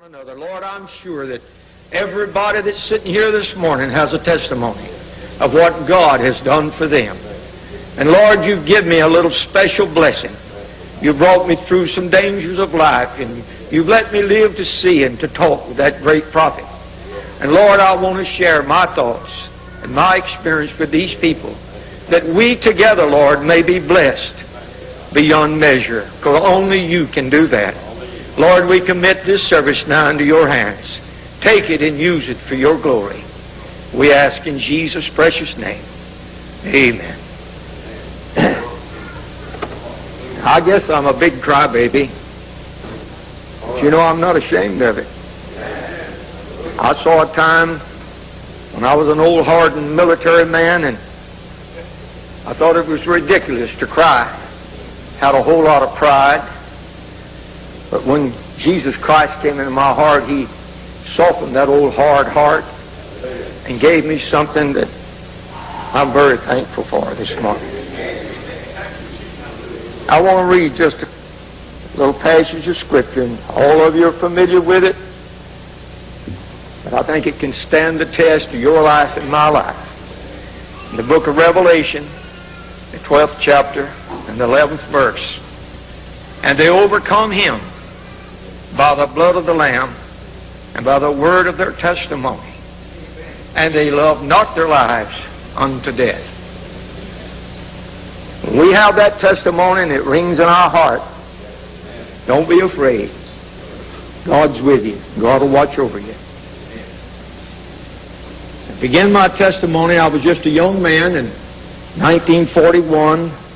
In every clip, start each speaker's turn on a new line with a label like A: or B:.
A: another. Lord, I'm sure that everybody that's sitting here this morning has a testimony of what God has done for them. And Lord, you've given me a little special blessing. You brought me through some dangers of life, and you've let me live to see and to talk with that great prophet. And Lord, I want to share my thoughts and my experience with these people, that we together, Lord, may be blessed beyond measure, because only you can do that. Lord, we commit this service now into your hands. Take it and use it for your glory. We ask in Jesus' precious name. Amen. I guess I'm a big crybaby, but you know I'm not ashamed of it. I saw a time when I was an old hardened military man, and I thought it was ridiculous to cry. Had a whole lot of pride. But when Jesus Christ came into my heart, He softened that old hard heart and gave me something that I'm very thankful for this morning. I want to read just a little passage of Scripture, and all of you are familiar with it, but I think it can stand the test of your life and my life. In the book of Revelation, the 12th chapter and the 11th verse. And they overcome him by the blood of the Lamb and by the word of their testimony. And they loved not their lives unto death. When we have that testimony and it rings in our heart, don't be afraid. God's with you. God will watch over you. To begin my testimony, I was just a young man in 1941.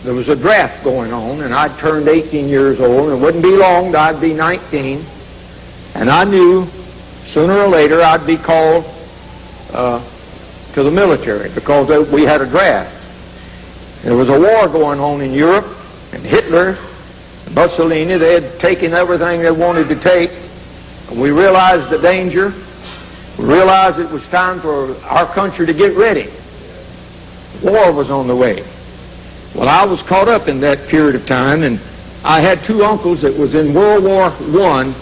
A: There was a draft going on, and I'd turned 18 years old, and it wouldn't be long till I'd be 19. And I knew sooner or later I'd be called to the military, because we had a draft. There was a war going on in Europe, and Hitler and Mussolini, they had taken everything they wanted to take. And we realized the danger. We realized it was time for our country to get ready. War was on the way. Well, I was caught up in that period of time, and I had two uncles that was in World War I,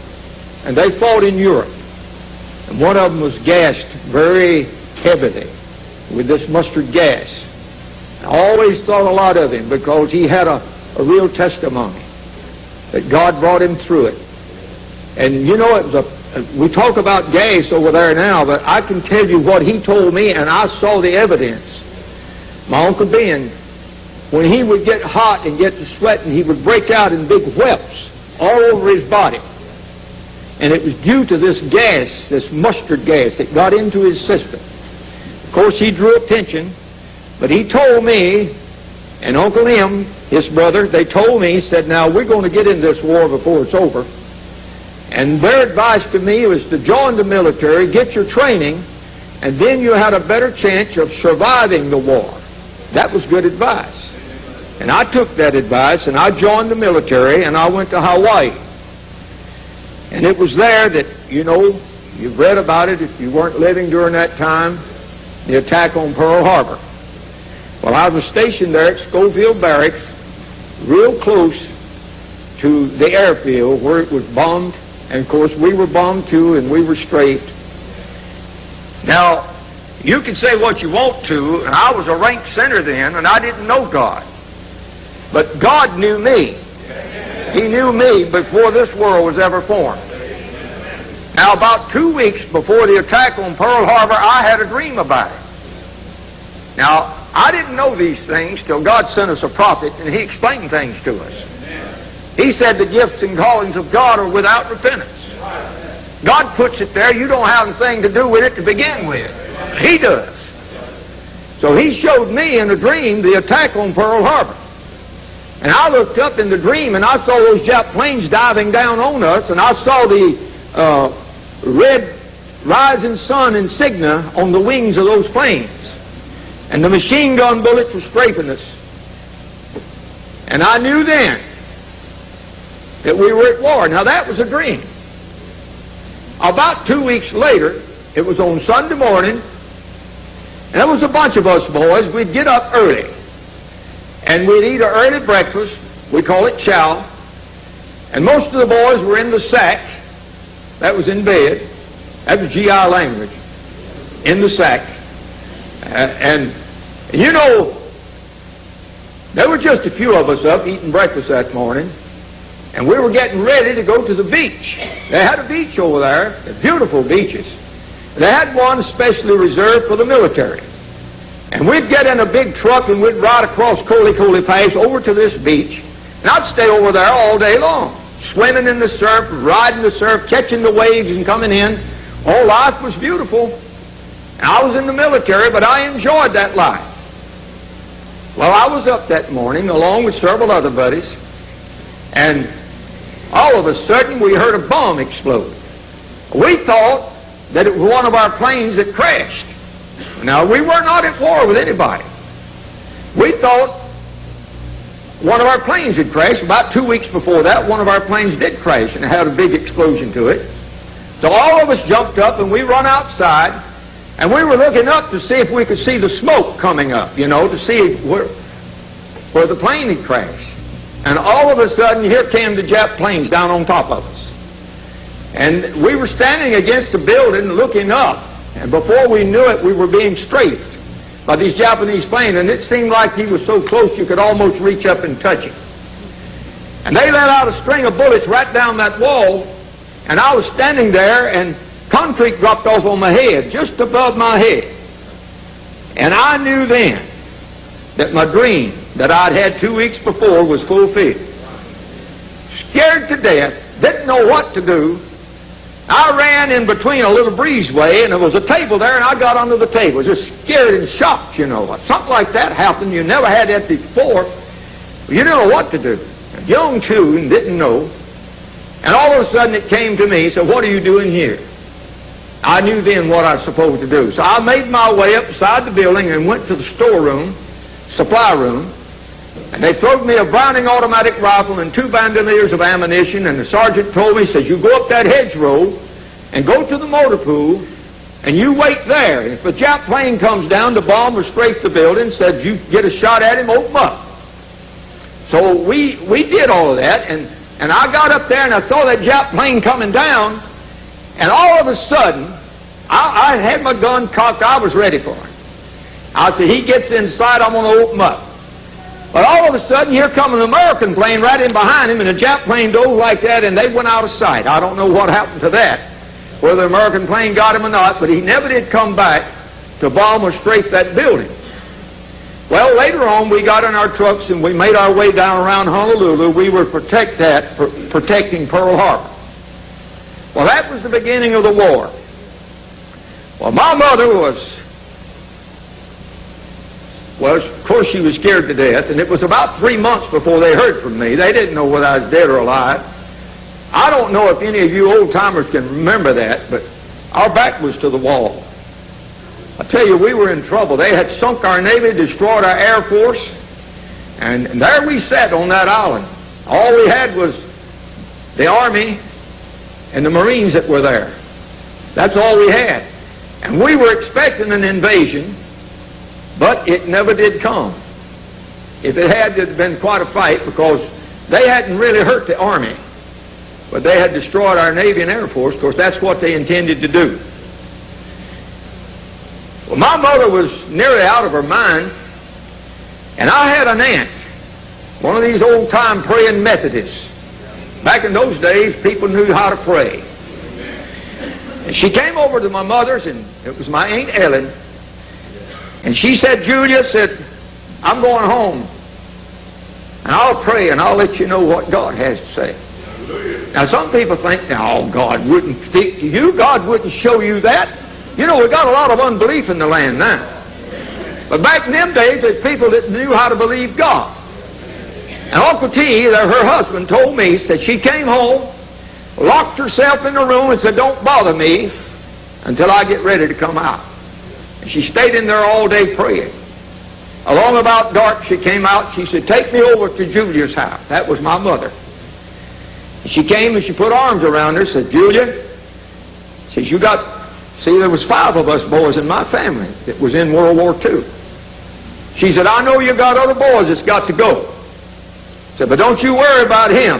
A: and they fought in Europe. And one of them was gassed very heavily with this mustard gas. I always thought a lot of him, because he had a real testimony that God brought him through it. And you know, it was we talk about gas over there now, but I can tell you what he told me, and I saw the evidence. My Uncle Ben, when he would get hot and get to sweating, he would break out in big whelps all over his body. And it was due to this gas, this mustard gas, that got into his system. Of course, he drew a pension, but he told me, and Uncle Em, his brother, they told me, he said, now we're going to get in this war before it's over. And their advice to me was to join the military, get your training, and then you had a better chance of surviving the war. That was good advice. And I took that advice, and I joined the military, and I went to Hawaii. And it was there that, you know, you've read about it if you weren't living during that time, the attack on Pearl Harbor. Well, I was stationed there at Schofield Barracks, real close to the airfield where it was bombed. And, of course, we were bombed, too, and we were strafed. Now, you can say what you want to, and I was a ranked sinner then, and I didn't know God. But God knew me. He knew me before this world was ever formed. Now, about 2 weeks before the attack on Pearl Harbor, I had a dream about it. Now, I didn't know these things till God sent us a prophet, and he explained things to us. He said the gifts and callings of God are without repentance. God puts it there. You don't have anything to do with it to begin with. He does. So he showed me in a dream the attack on Pearl Harbor. And I looked up in the dream, and I saw those Jap planes diving down on us, and I saw the red rising sun insignia on the wings of those planes. And the machine gun bullets were strafing us. And I knew then that we were at war. Now, that was a dream. About 2 weeks later, it was on Sunday morning, and there was a bunch of us boys. We'd get up early, and we'd eat an early breakfast. We call it chow. And most of the boys were in the sack, that was in bed. That was GI language. In the sack. And you know, there were just a few of us up eating breakfast that morning, and we were getting ready to go to the beach. They had a beach over there, beautiful beaches. They had one specially reserved for the military. And we'd get in a big truck and we'd ride across Coley Pass over to this beach, and I'd stay over there all day long, swimming in the surf, riding the surf, catching the waves and coming in. Oh, life was beautiful. I was in the military, but I enjoyed that life. Well, I was up that morning along with several other buddies, and all of a sudden we heard a bomb explode. We thought that it was one of our planes that crashed. Now, we were not at war with anybody. We thought one of our planes had crashed. About 2 weeks before that, one of our planes did crash, and it had a big explosion to it. So all of us jumped up, and we run outside, and we were looking up to see if we could see the smoke coming up, you know, to see where the plane had crashed. And all of a sudden, here came the Jap planes down on top of us. And we were standing against the building looking up, and before we knew it, we were being strafed by these Japanese planes, and it seemed like he was so close you could almost reach up and touch him. And they let out a string of bullets right down that wall, and I was standing there, and concrete dropped off on my head, just above my head. And I knew then that my dream that I'd had 2 weeks before was fulfilled. Scared to death, didn't know what to do. I ran in between a little breezeway, and there was a table there, and I got under the table, just scared and shocked, you know. Something like that happened. You never had that before. You didn't know what to do. Young, too, and didn't know. And all of a sudden it came to me, so what are you doing here? I knew then what I was supposed to do. So I made my way up beside the building and went to the storeroom, supply room, and they throwed me a Browning automatic rifle and 2 bandoliers of ammunition, and the sergeant told me, says, you go up that hedgerow and go to the motor pool, and you wait there. And if a Jap plane comes down, the bomb will strafe the building, said you get a shot at him, open up. So we did all of that, and I got up there and I saw that Jap plane coming down, and all of a sudden, I had my gun cocked, I was ready for him. I said, he gets inside, I'm going to open up. But all of a sudden, here comes an American plane right in behind him, and a Jap plane dove like that, and they went out of sight. I don't know what happened to that, whether the American plane got him or not, but he never did come back to bomb or strafe that building. Well, later on, we got in our trucks, and we made our way down around Honolulu. We were protecting Pearl Harbor. Well, that was the beginning of the war. Well, my mother was, of course, she was scared to death, and it was about 3 months before they heard from me. They didn't know whether I was dead or alive. I don't know if any of you old-timers can remember that, but our back was to the wall. I tell you, we were in trouble. They had sunk our Navy, destroyed our Air Force, and there we sat on that island. All we had was the Army and the Marines that were there. That's all we had. And we were expecting an invasion, but it never did come. If it had, it had been quite a fight, because they hadn't really hurt the Army, but they had destroyed our Navy and Air Force. Of course, that's what they intended to do. Well, my mother was nearly out of her mind, and I had an aunt, one of these old-time praying Methodists. Back in those days, people knew how to pray. And she came over to my mother's, and it was my Aunt Ellen, and she said, Julia, I'm going home, and I'll pray, and I'll let you know what God has to say. Now, some people think, oh, God wouldn't speak to you. God wouldn't show you that. You know, we've got a lot of unbelief in the land now. But back in them days, there's people that knew how to believe God. And Uncle T, her husband, told me, said she came home, locked herself in the room and said, don't bother me until I get ready to come out. And she stayed in there all day praying. Along about dark, she came out. She said, take me over to Julia's house. That was my mother. And she came and she put arms around her, said, Julia, says, you got... See, there was 5 of us boys in my family that was in World War II. She said, I know you got other boys that's got to go. Said, but don't you worry about him.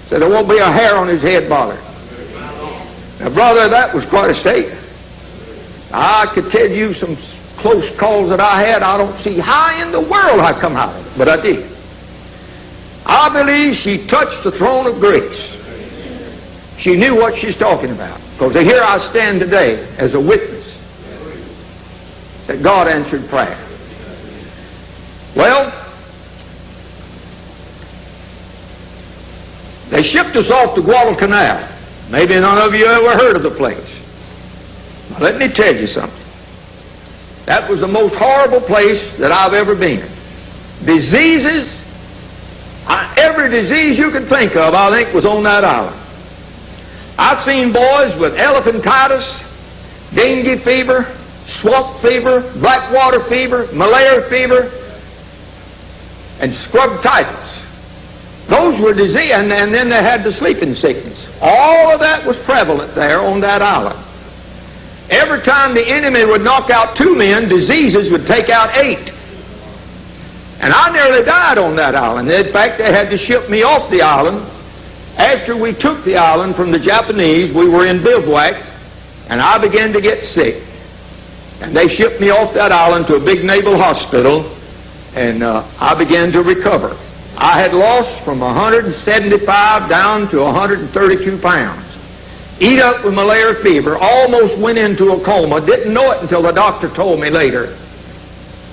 A: Said, there won't be a hair on his head bothered. Now, brother, that was quite a statement. I could tell you some close calls that I had. I don't see how in the world I come out of it, but I did. I believe she touched the throne of grace. She knew what she's talking about. Because here I stand today as a witness that God answered prayer. Well, they shipped us off to Guadalcanal. Maybe none of you ever heard of the place. Now, let me tell you something. That was the most horrible place that I've ever been. Diseases, every disease you can think of, I think, was on that island. I've seen boys with elephantitis, dengue fever, swamp fever, black water fever, malaria fever, and scrub typhus. Those were disease, and then they had the sleeping sickness. All of that was prevalent there on that island. Every time the enemy would knock out 2 men, diseases would take out 8. And I nearly died on that island. In fact, they had to ship me off the island. After we took the island from the Japanese, we were in bivouac, and I began to get sick. And they shipped me off that island to a big naval hospital, and I began to recover. I had lost from 175 down to 132 pounds. Eat up with malaria fever, almost went into a coma. Didn't know it until the doctor told me later.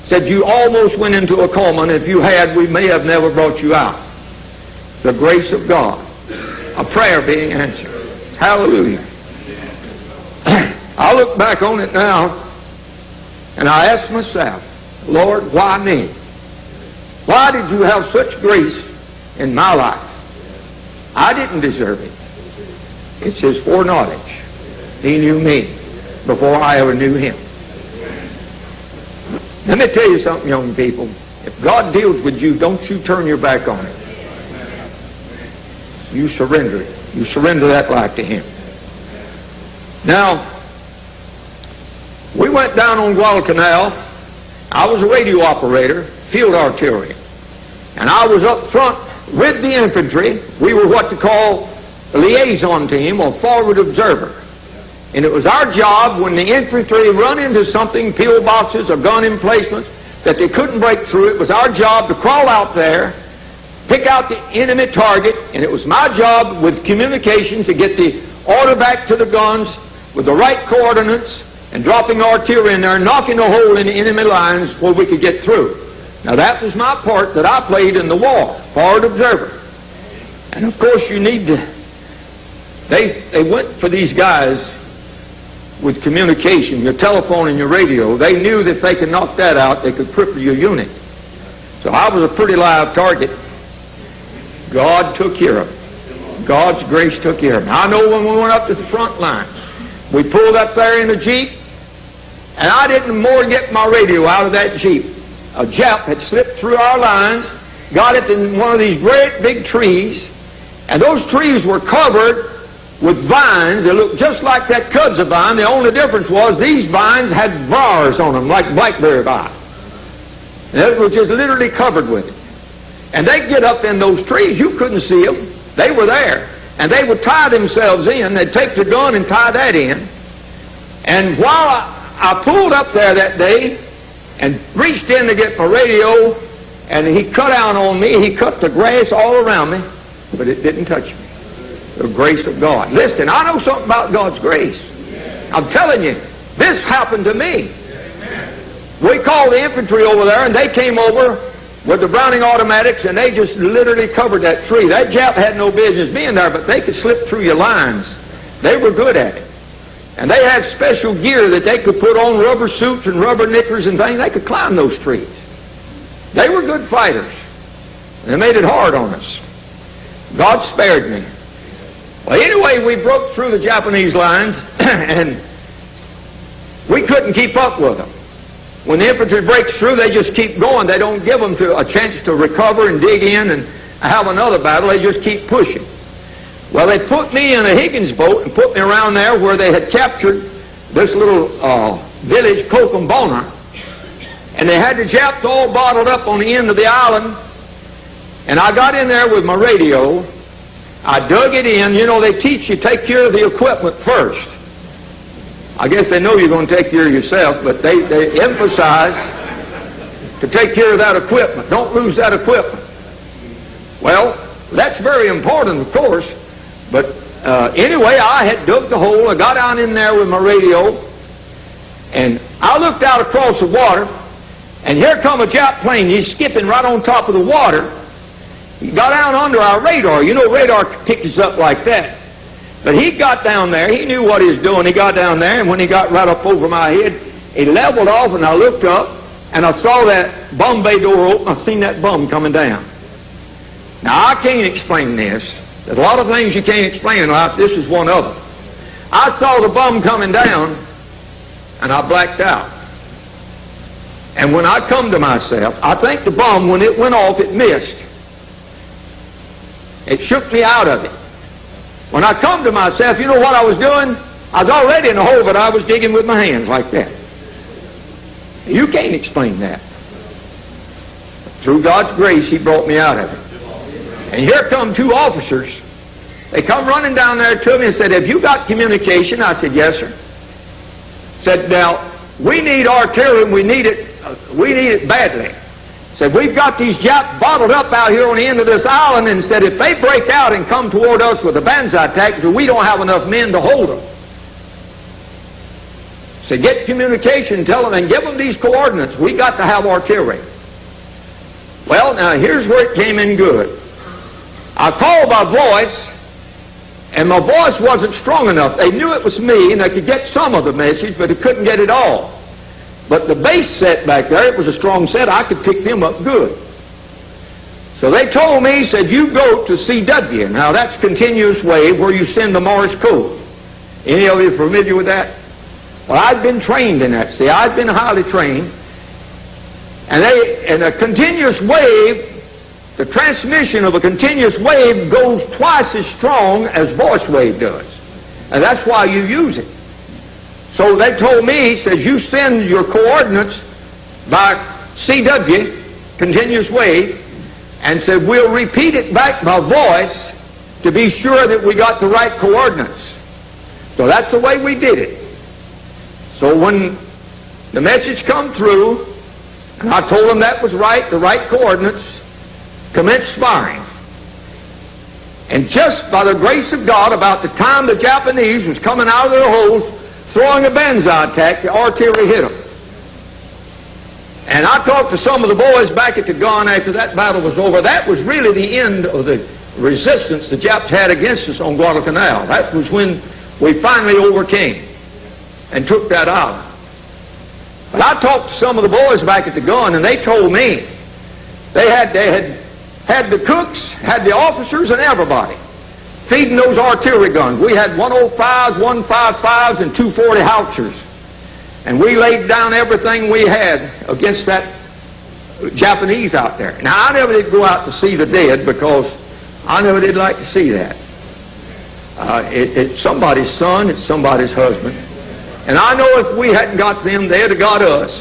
A: Said, you almost went into a coma, and if you had, we may have never brought you out. The grace of God. A prayer being answered. Hallelujah. I look back on it now, and I ask myself, Lord, why me? Why did you have such grace in my life? I didn't deserve it. It's His foreknowledge. He knew me before I ever knew Him. Let me tell you something, young people. If God deals with you, don't you turn your back on it. You surrender it. You surrender that life to Him. Now, we went down on Guadalcanal. I was a radio operator, field artillery. And I was up front with the infantry. We were what to call a liaison team or forward observer. And it was our job when the infantry run into something, pillboxes or gun emplacements, that they couldn't break through. It was our job to crawl out there, pick out the enemy target, and it was my job with communication to get the order back to the guns with the right coordinates and dropping artillery in there, knocking a hole in the enemy lines where we could get through. Now that was my part that I played in the war, forward observer. And of course you need to, they went for these guys with communication, your telephone and your radio. They knew that if they could knock that out, they could cripple your unit. So I was a pretty live target. God took care of it. God's grace took care of it. I know when we went up to the front line, we pulled up there in a Jeep, and I didn't more get my radio out of that Jeep. A Jap had slipped through our lines, got it in one of these great big trees, and those trees were covered with vines that looked just like that kudzu vine. The only difference was these vines had bars on them, like blackberry vine. And it was just literally covered with it. And they'd get up in those trees. You couldn't see them. They were there. And they would tie themselves in. They'd take the gun and tie that in. And while I pulled up there that day and reached in to get my radio, and he cut out on me, he cut the grass all around me, but it didn't touch me. The grace of God. Listen, I know something about God's grace. I'm telling you, this happened to me. We called the infantry over there, and they came over with the Browning automatics, and they just literally covered that tree. That Jap had no business being there, but they could slip through your lines. They were good at it. And they had special gear that they could put on, rubber suits and rubber knickers and things. They could climb those trees. They were good fighters. And they made it hard on us. God spared me. Well, anyway, we broke through the Japanese lines, and we couldn't keep up with them. When the infantry breaks through, they just keep going. They don't give them a chance to recover and dig in and have another battle. They just keep pushing. Well, they put me in a Higgins boat and put me around there where they had captured this little village, Kokumbona, and they had the Japs all bottled up on the end of the island. And I got in there with my radio, I dug it in. You know, they teach you take care of the equipment first. I guess they know you're going to take care of yourself, but they emphasize to take care of that equipment. Don't lose that equipment. Well, that's very important, of course. But anyway, I had dug the hole. I got down in there with my radio, and I looked out across the water, and here come a Jap plane. He's skipping right on top of the water. He got down under our radar. You know, radar picks us up like that. But he got down there. He knew what he was doing. He got down there, and when he got right up over my head, he leveled off, and I looked up, and I saw that bum bay door open. I seen that bum coming down. Now, I can't explain this. There's a lot of things you can't explain in life. This is one of them. I saw the bum coming down, and I blacked out. And when I come to myself, I think the bum, when it went off, it missed. It shook me out of it. When I come to myself, you know what I was doing? I was already in the hole, but I was digging with my hands like that. You can't explain that. Through God's grace, He brought me out of it. And here come two officers. They come running down there to me and said, "Have you got communication?" I said, "Yes, sir." Said, "Now, we need artillery, and we need it badly." Said, "We've got these Japs bottled up out here on the end of this island," and said, "If they break out and come toward us with a banzai attack, we don't have enough men to hold them." Said, "Get communication, tell them, and give them these coordinates. We got to have artillery." Well, now here's where it came in good. I called my voice, and my voice wasn't strong enough. They knew it was me, and they could get some of the message, but they couldn't get it all. But the bass set back there, it was a strong set. I could pick them up good. So they told me, said, "You go to CW." Now, that's continuous wave where you send the Morse code. Any of you familiar with that? Well, I'd been trained in that. See, I'd been highly trained. And a continuous wave, the transmission of a continuous wave goes twice as strong as voice wave does. And that's why you use it. So they told me, said, "You send your coordinates by CW, continuous wave, and said, we'll repeat it back by voice to be sure that we got the right coordinates." So that's the way we did it. So when the message come through, and I told them that was right, the right coordinates, commenced firing. And just by the grace of God, about the time the Japanese was coming out of their holes, throwing a banzai attack, the artillery hit them. And I talked to some of the boys back at the gun after that battle was over. That was really the end of the resistance the Japs had against us on Guadalcanal. That was when we finally overcame and took that island. But I talked to some of the boys back at the gun, and they told me they had the cooks, had the officers, and everybody feeding those artillery guns. We had 105s, 155s, and 240 howitzers. And we laid down everything we had against that Japanese out there. Now, I never did go out to see the dead because I never did like to see that. It's somebody's son, it's somebody's husband. And I know if we hadn't got them, they'd have got us.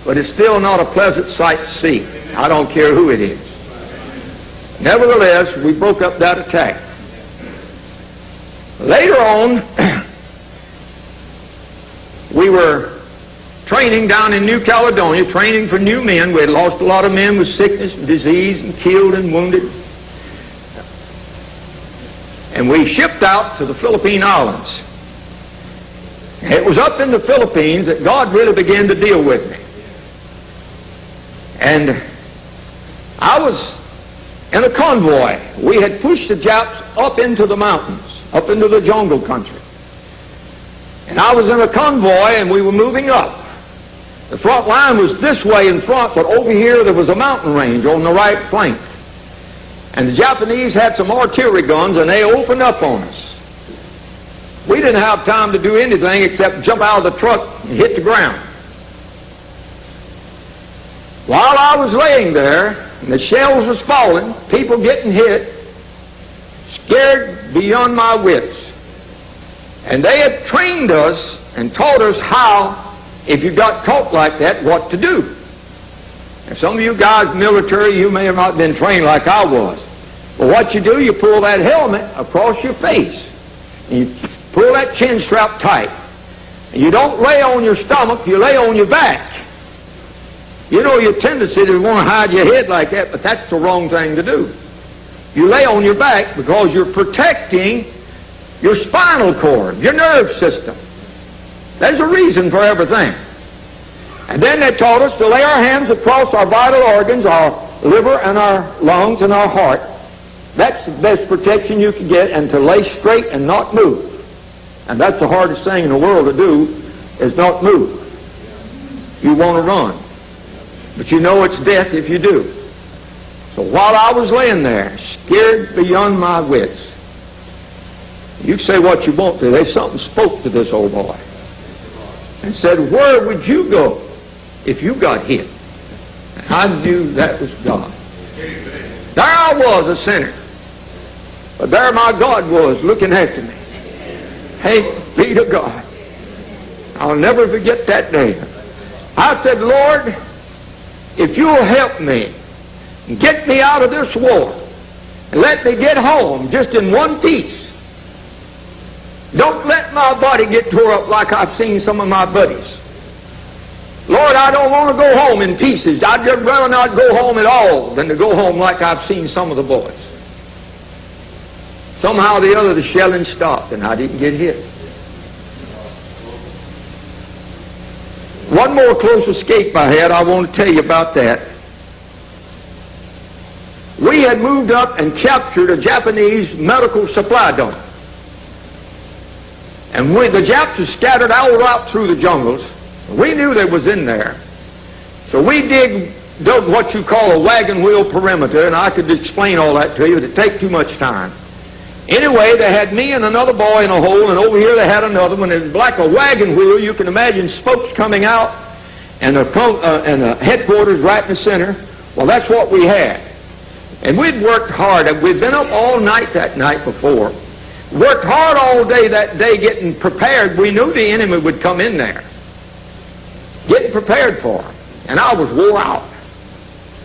A: But it's still not a pleasant sight to see. I don't care who it is. Nevertheless, we broke up that attack. Later on, we were training down in New Caledonia, training for new men. We had lost a lot of men with sickness and disease and killed and wounded. And we shipped out to the Philippine Islands. It was up in the Philippines that God really began to deal with me. And I was in a convoy. We had pushed the Japs up into the mountains, up into the jungle country. And I was in a convoy, and we were moving up. The front line was this way in front, but over here there was a mountain range on the right flank. And the Japanese had some artillery guns, and they opened up on us. We didn't have time to do anything except jump out of the truck and hit the ground. While I was laying there, and the shells was falling, people getting hit, scared beyond my wits. And they had trained us and taught us how, if you got caught like that, what to do. And some of you guys military, you may have not been trained like I was. Well, what you do, you pull that helmet across your face. And you pull that chin strap tight. And you don't lay on your stomach, you lay on your back. You know your tendency to want to hide your head like that, but that's the wrong thing to do. You lay on your back because you're protecting your spinal cord, your nerve system. There's a reason for everything. And then they taught us to lay our hands across our vital organs, our liver and our lungs and our heart. That's the best protection you can get, and to lay straight and not move. And that's the hardest thing in the world to do, is not move. You want to run. But you know it's death if you do. So while I was laying there, scared beyond my wits, you say what you want to. There's something spoke to this old boy and said, where would you go if you got hit? And I knew that was God. There I was, a sinner. But there my God was looking after me. Thanks be to God. I'll never forget that day. I said, Lord, if you'll help me and get me out of this war and let me get home just in one piece. Don't let my body get tore up like I've seen some of my buddies. Lord, I don't want to go home in pieces. I'd just rather not go home at all than to go home like I've seen some of the boys. Somehow or the other, the shelling stopped and I didn't get hit. One more close escape I had, I want to tell you about that. We had moved up and captured a Japanese medical supply dump. And the Japs were scattered all out through the jungles. We knew they was in there. So we dug what you call a wagon wheel perimeter, and I could explain all that to you, but it'd take too much time. Anyway, they had me and another boy in a hole, and over here they had another one. It was like a wagon wheel. You can imagine spokes coming out, and the headquarters right in the center. Well, that's what we had. And we'd worked hard. We'd been up all night that night before. Worked hard all day that day getting prepared. We knew the enemy would come in there. Getting prepared for him. And I was wore out.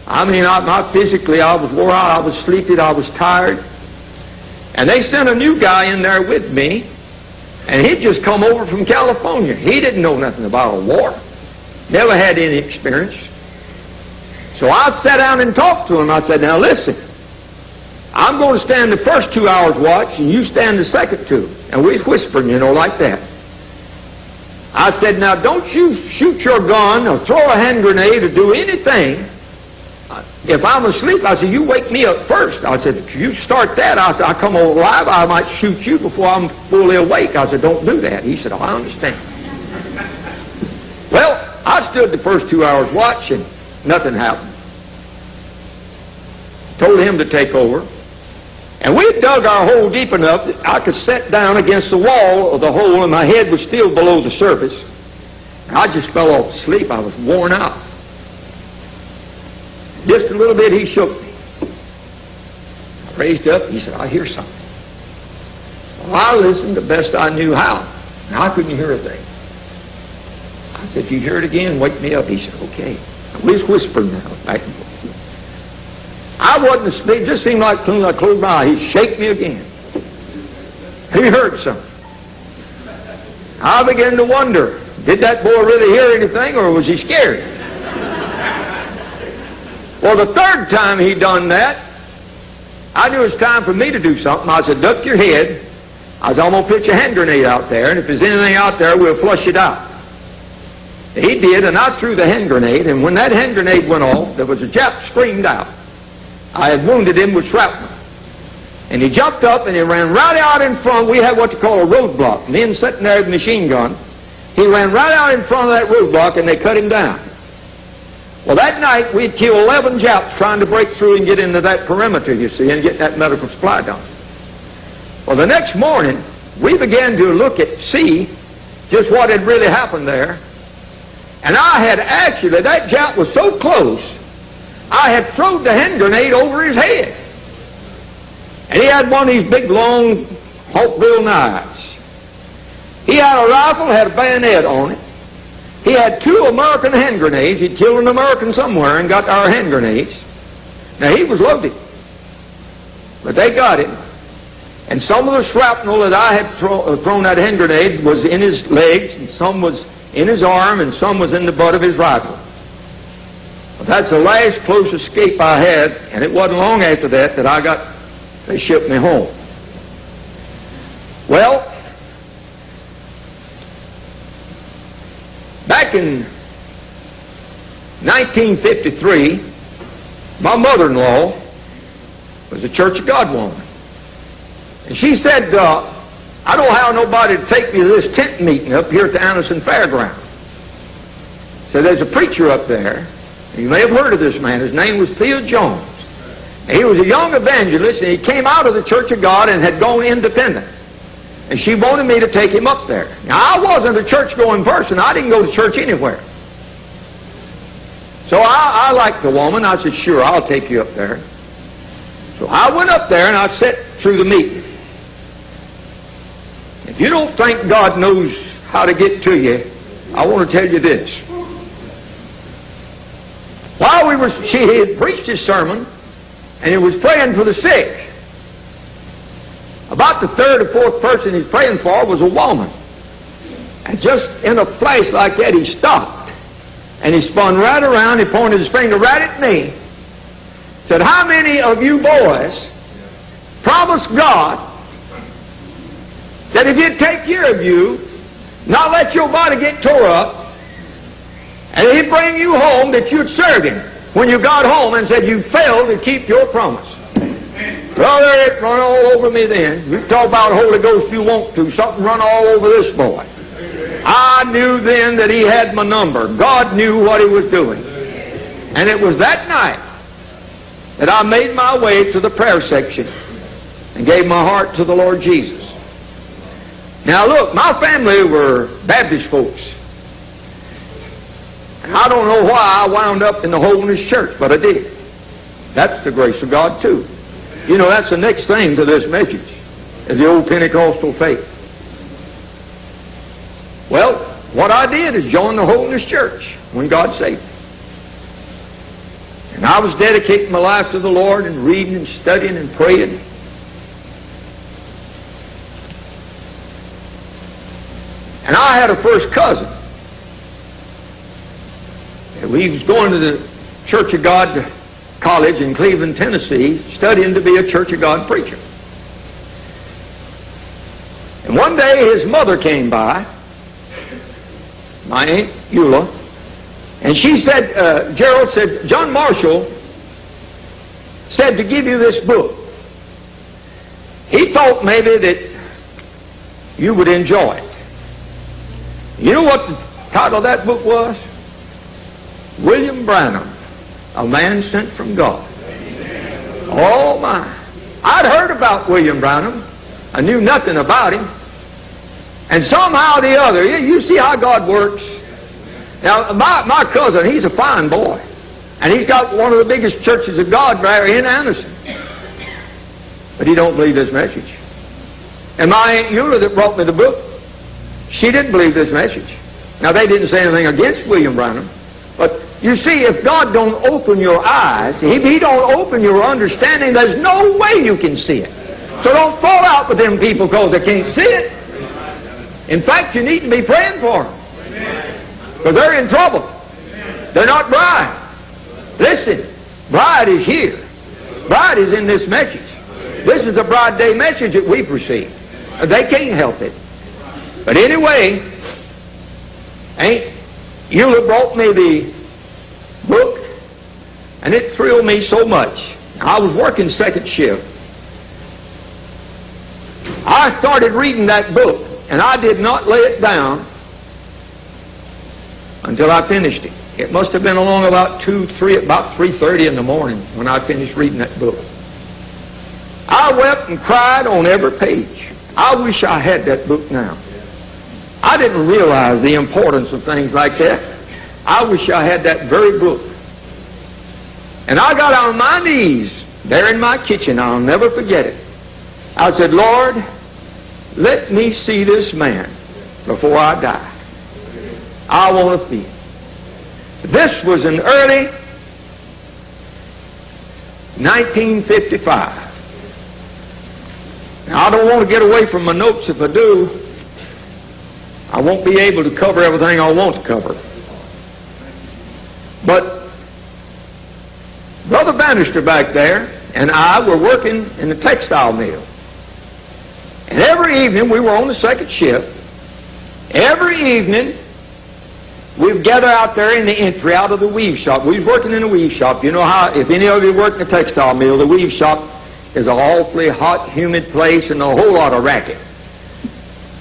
A: I mean, not physically, I was wore out. I was sleepy, I was tired. And they sent a new guy in there with me, and he'd just come over from California. He didn't know nothing about a war. Never had any experience. So I sat down and talked to him. I said, now listen, I'm going to stand the first 2 hours watch, and you stand the second 2. And we whispered, you know, like that. I said, now don't you shoot your gun or throw a hand grenade or do anything. If I'm asleep, I said, you wake me up first. I said, if you start that, I said, I come over live, I might shoot you before I'm fully awake. I said, don't do that. He said, oh, I understand. Well, I stood the first 2 hours watch and nothing happened. Told him to take over. And we dug our hole deep enough that I could sit down against the wall of the hole and my head was still below the surface. And I just fell off to sleep. I was worn out. Just a little bit, he shook me. I raised up, he said, I hear something. Well, I listened the best I knew how. And I couldn't hear a thing. I said, if you hear it again, wake me up. He said, okay. We was whispering now, back and forth. I wasn't asleep. It just seemed like as soon as I closed my eyes, he'd shake me again. He heard something. I began to wonder, did that boy really hear anything, or was he scared? Well, the third time he done that, I knew it was time for me to do something. I said, duck your head. I said, I'm going to pitch a hand grenade out there, and if there's anything out there, we'll flush it out. He did, and I threw the hand grenade, and when that hand grenade went off, there was a Jap screamed out. I had wounded him with shrapnel. And he jumped up and he ran right out in front. We had what you call a roadblock. Men sitting there with a machine gun. He ran right out in front of that roadblock and they cut him down. Well, that night we'd killed 11 Japs trying to break through and get into that perimeter, you see, and get that medical supply done. Well, the next morning we began to see just what had really happened there. And I had actually, that Jap was so close, I had thrown the hand grenade over his head. And he had one of these big, long, Hawkbill knives. He had a rifle, had a bayonet on it. He had 2 American hand grenades. He'd killed an American somewhere and got our hand grenades. Now, he was loaded. they got him. And some of the shrapnel that I had thrown that hand grenade was in his legs, and some was in his arm, and some was in the butt of his rifle. But that's the last close escape I had, and it wasn't long after that they shipped me home. Well, back in 1953, my mother-in-law was a Church of God woman. And she said, I don't have nobody to take me to this tent meeting up here at the Anderson Fairground. So there's a preacher up there. You may have heard of this man. His name was Theo Jones. And he was a young evangelist, and he came out of the Church of God and had gone independent. And she wanted me to take him up there. Now, I wasn't a church-going person. I didn't go to church anywhere. So I liked the woman. I said, sure, I'll take you up there. So I went up there, and I sat through the meeting. If you don't think God knows how to get to you, I want to tell you this. While she had preached his sermon, and he was praying for the sick. About the third or fourth person he's praying for was a woman. And just in a place like that, he stopped. And he spun right around, he pointed his finger right at me. Said, how many of you boys promised God that if He'd take care of you, not let your body get tore up, and He'd bring you home, that you'd serve Him when you got home, and said you failed to keep your promise? Brother, it run all over me then. You talk about Holy Ghost if you want to. Something run all over this boy. I knew then that he had my number. God knew what he was doing. And it was that night that I made my way to the prayer section and gave my heart to the Lord Jesus. Now look, my family were Baptist folks. And I don't know why I wound up in the Holiness Church, but I did. That's the grace of God too. You know, that's the next thing to this message, is the old Pentecostal faith. Well, what I did is join the Holiness Church when God saved me. And I was dedicating my life to the Lord and reading and studying and praying. And I had a first cousin. He was going to the Church of God College in Cleveland, Tennessee, studying to be a Church of God preacher. And one day his mother came by, my Aunt Eula, and she said, Gerald said, John Marshall said to give you this book. He thought maybe that you would enjoy it. You know what the title of that book was? William Branham, a man sent from God. Oh my. I'd heard about William Branham. I knew nothing about him. And somehow or the other, you see how God works. Now, my cousin, he's a fine boy. And he's got one of the biggest churches of God right in Anderson. But he don't believe this message. And my Aunt Eula that brought me the book, she didn't believe this message. Now, they didn't say anything against William Branham. But you see, if God don't open your eyes, if He don't open your understanding, there's no way you can see it. So don't fall out with them people because they can't see it. In fact, you need to be praying for them. Because they're in trouble. They're not bride. Listen, bride is here. Bride is in this message. This is a bride day message that we've received. They can't help it. But anyway, Aunt Eula brought me the book, and it thrilled me so much. I was working second shift. I started reading that book, and I did not lay it down until I finished it. It must have been along about 3:30 in the morning when I finished reading that book. I wept and cried on every page. I wish I had that book now. I didn't realize the importance of things like that. I wish I had that very book. And I got on my knees there in my kitchen. I'll never forget it. I said, Lord, let me see this man before I die. I want to see him. This was in early 1955. Now, I don't want to get away from my notes. If I do, I won't be able to cover everything I want to cover. But Brother Bannister back there and I were working in the textile mill. And every evening, we were on the second shift. Every evening, we'd gather out there in the entry out of the weave shop. We was working in the weave shop. You know how, if any of you work in the textile mill, the weave shop is an awfully hot, humid place and a whole lot of racket.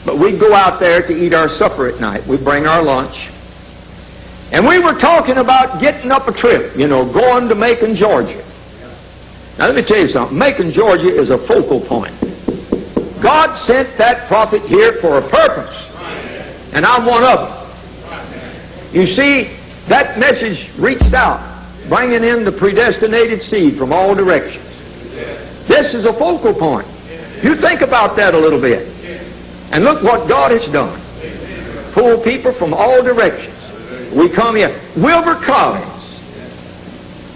A: But we'd go out there to eat our supper at night. We'd bring our lunch. And we were talking about getting up a trip, going to Macon, Georgia. Now let me tell you something. Macon, Georgia is a focal point. God sent that prophet here for a purpose. And I'm one of them. You see, that message reached out, bringing in the predestinated seed from all directions. This is a focal point. You think about that a little bit. And look what God has done. Pull people from all directions. We come here. Wilbur Collins,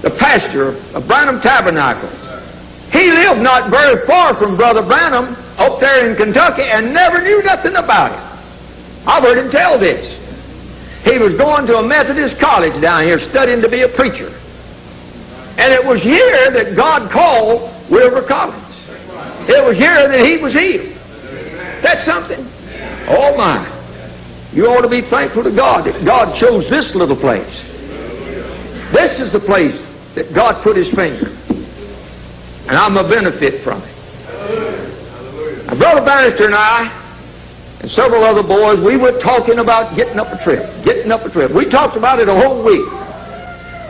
A: the pastor of Branham Tabernacle, he lived not very far from Brother Branham up there in Kentucky and never knew nothing about it. I've heard him tell this. He was going to a Methodist college down here studying to be a preacher. And it was here that God called Wilbur Collins. It was here that he was healed. That's something. Oh my. You ought to be thankful to God that God chose this little place. This is the place that God put His finger. And I'm a benefit from it. Now, Brother Bannister and I, and several other boys, we were talking about getting up a trip. We talked about it a whole week.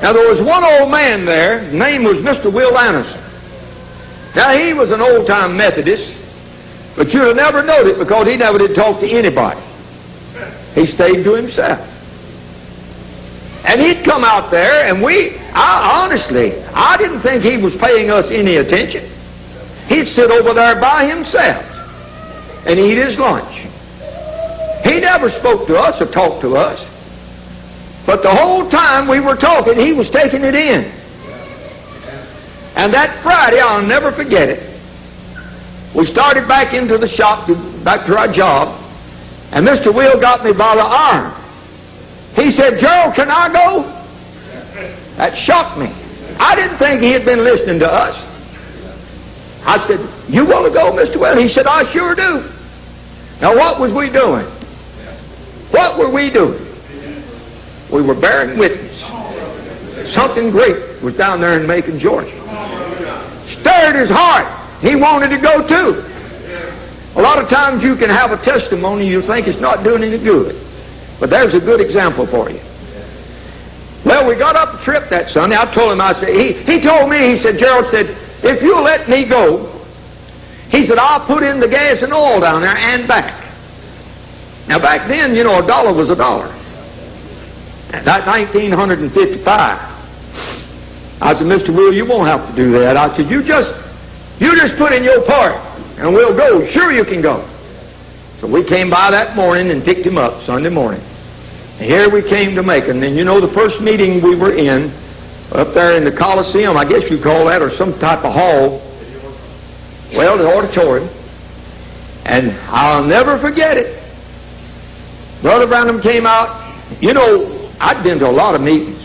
A: Now, there was one old man there. His name was Mr. Will Anderson. Now, he was an old-time Methodist, but you'd have never known it because he never did talk to anybody. He stayed to himself. And he'd come out there, and I didn't think he was paying us any attention. He'd sit over there by himself and eat his lunch. He never spoke to us or talked to us. But the whole time we were talking, he was taking it in. And that Friday, I'll never forget it. We started back into the shop, back to our job, and Mr. Will got me by the arm. He said, "Gerald, can I go?" That shocked me. I didn't think he had been listening to us. I said, "You want to go, Mr. Will?" He said, "I sure do." Now, what was we doing? What were we doing? We were bearing witness. Something great was down there in Macon, Georgia. Stirred his heart. He wanted to go too. A lot of times you can have a testimony you think it's not doing any good. But there's a good example for you. Well, we got up the trip that Sunday. I told him, he told me, he said, "Gerald said, if you'll let me go," he said, "I'll put in the gas and oil down there and back." Now back then, a dollar was a dollar. That 1955. I said, "Mr. Will, you won't have to do that." I said, You just put in your part, and we'll go. Sure you can go. So we came by that morning and picked him up Sunday morning. And here we came to Macon. And the first meeting we were in, up there in the Coliseum, I guess you call that, or some type of hall. Well, the auditorium. And I'll never forget it. Brother Branham came out. I'd been to a lot of meetings.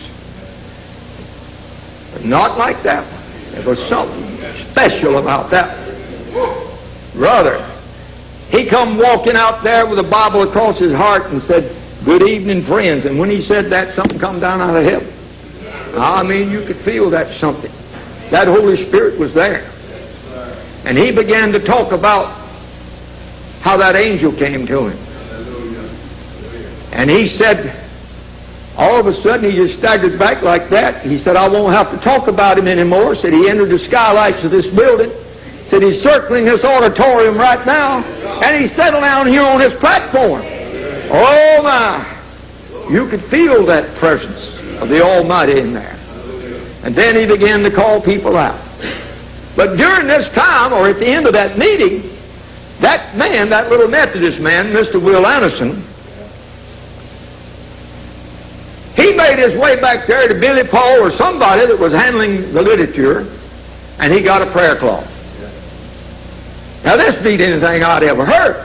A: But not like that one. There was something special about that one. Brother, he come walking out there with a Bible across his heart and said, "Good evening, friends." And when he said that, something come down out of heaven. I mean, you could feel that something. That Holy Spirit was there. And he began to talk about how that angel came to him. And he said, all of a sudden, he just staggered back like that. He said, "I won't have to talk about him anymore." Said he entered the skylights of this building. Said he's circling this auditorium right now, and he's settled down here on this platform. Oh my! You could feel that presence of the Almighty in there. And then he began to call people out. But during this time, or at the end of that meeting, that man, that little Methodist man, Mr. Will Anderson, he made his way back there to Billy Paul or somebody that was handling the literature, and he got a prayer cloth. Now this beat anything I'd ever heard.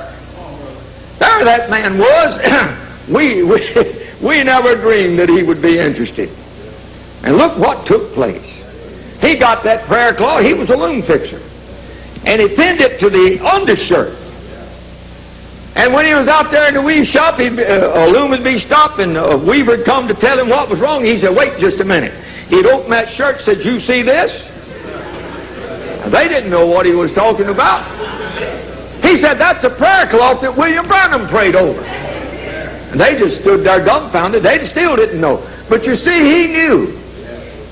A: There that man was. we never dreamed that he would be interested. And look what took place. He got that prayer cloth. He was a loom fixer. And he pinned it to the undershirt. And when he was out there in the weave shop, a loom would be stopped, and a weaver would come to tell him what was wrong. He said, "Wait just a minute." He'd open that shirt and said, "You see this?" Now, they didn't know what he was talking about. He said, "That's a prayer cloth that William Branham prayed over." And they just stood there dumbfounded. They still didn't know. But you see, he knew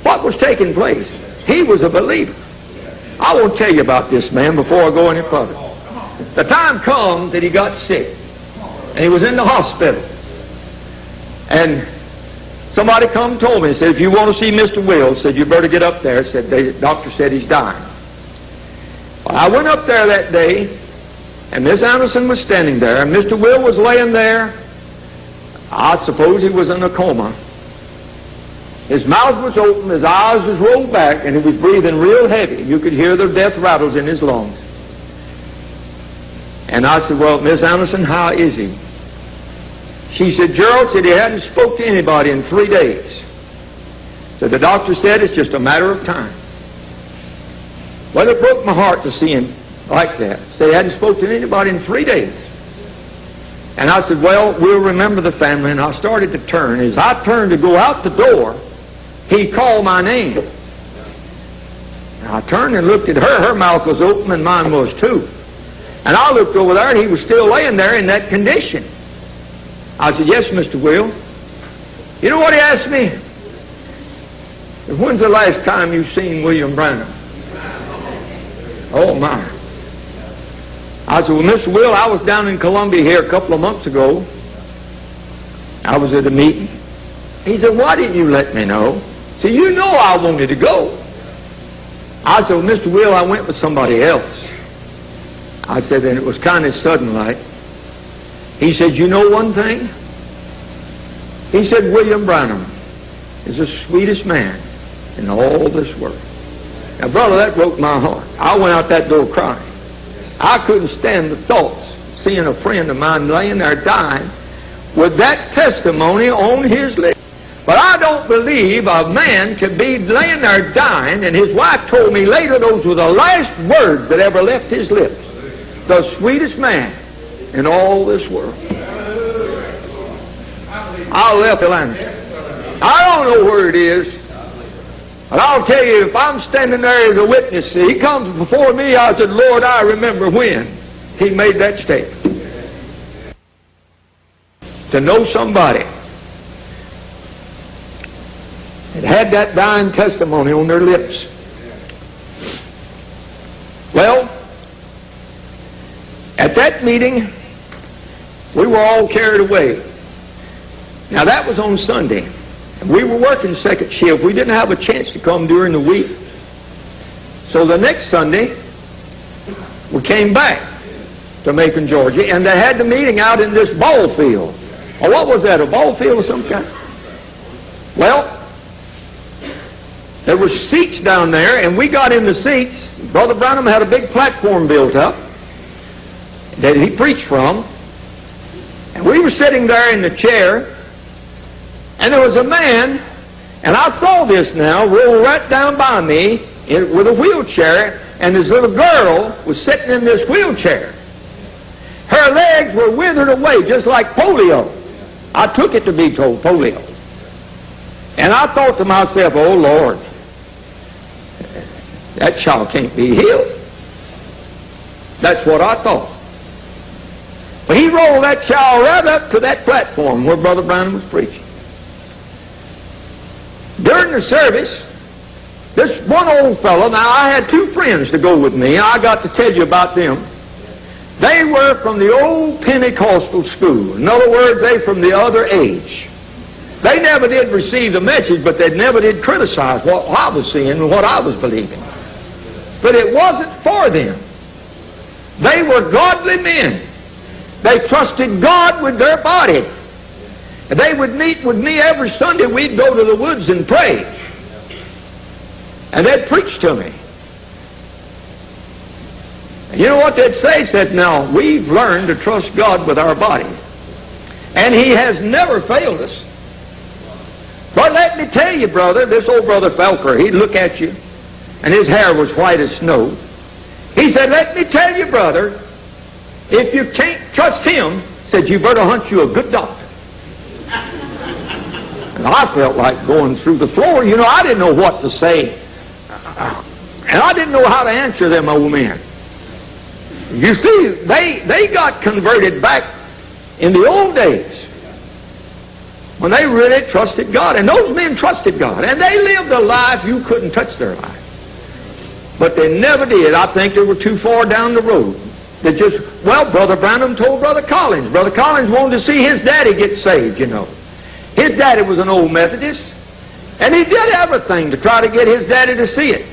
A: what was taking place. He was a believer. I won't tell you about this man before I go any further. The time come that he got sick, and he was in the hospital. And somebody come and told me, he said, "If you want to see Mr. Will," said, "you better get up there." Said, "The doctor said he's dying." Well, I went up there that day, and Miss Anderson was standing there, and Mr. Will was laying there. I suppose he was in a coma. His mouth was open, his eyes was rolled back, and he was breathing real heavy. You could hear the death rattles in his lungs. And I said, "Well, Miss Anderson, how is he?" She said, "Gerald said he hadn't spoke to anybody in 3 days. So the doctor said it's just a matter of time." Well, it broke my heart to see him like that. Say he hadn't spoke to anybody in 3 days. And I said, "Well, we'll remember the family." And I started to turn. As I turned to go out the door, he called my name. And I turned and looked at her. Her mouth was open, and mine was too. And I looked over there, and he was still laying there in that condition. I said, "Yes, Mr. Will." You know what he asked me? "When's the last time you seen William Branham?" Oh, my. I said, "Well, Mr. Will, I was down in Columbia here a couple of months ago. I was at a meeting." He said, "Why didn't you let me know?" I said, "You know I wanted to go." I said, "Well, Mr. Will, I went with somebody else." I said, "And it was kind of sudden like." He said, "You know one thing?" He said, "William Branham is the sweetest man in all this world." Now, brother, that broke my heart. I went out that door crying. I couldn't stand the thoughts of seeing a friend of mine laying there dying with that testimony on his lips. But I don't believe a man could be laying there dying, and his wife told me later those were the last words that ever left his lips. The sweetest man in all this world. I left Atlanta. I don't know where it is. But I'll tell you, if I'm standing there as a witness, he comes before me, I said, "Lord, I remember when he made that statement." To know somebody that had that dying testimony on their lips. Well, at that meeting, we were all carried away. Now, that was on Sunday. We were working second shift. We didn't have a chance to come during the week. So the next Sunday, we came back to Macon, Georgia, and they had the meeting out in this ball field. Or what was that, a ball field of some kind? Well, there were seats down there, and we got in the seats. Brother Branham had a big platform built up that he preached from. And we were sitting there in the chair, and there was a man, and I saw this now, roll right down by me with a wheelchair, and this little girl was sitting in this wheelchair. Her legs were withered away, just like polio. I took it to be told polio. And I thought to myself, "Oh, Lord, that child can't be healed." That's what I thought. But he rolled that child right up to that platform where Brother Branham was preaching. During the service, this one old fellow, now I had two friends to go with me, and I got to tell you about them. They were from the old Pentecostal school. In other words, they from the other age. They never did receive the message, but they never did criticize what I was seeing and what I was believing. But it wasn't for them. They were godly men. They trusted God with their body. And they would meet with me every Sunday. We'd go to the woods and pray. And they'd preach to me. You know what they'd say? Said, now, we've learned to trust God with our body. And He has never failed us. But let me tell you, brother, this old Brother Felker, he'd look at you, and his hair was white as snow. He said, let me tell you, brother, if you can't trust Him, said, you better hunt you a good doctor. And I felt like going through the floor. You know, I didn't know what to say. And I didn't know how to answer them old men. You see, they got converted back in the old days when they really trusted God. And those men trusted God. And they lived a life you couldn't touch their life. But they never did. I think they were too far down the road. They just, well, Brother Branham told Brother Collins. Brother Collins wanted to see his daddy get saved, you know. His daddy was an old Methodist. And he did everything to try to get his daddy to see it.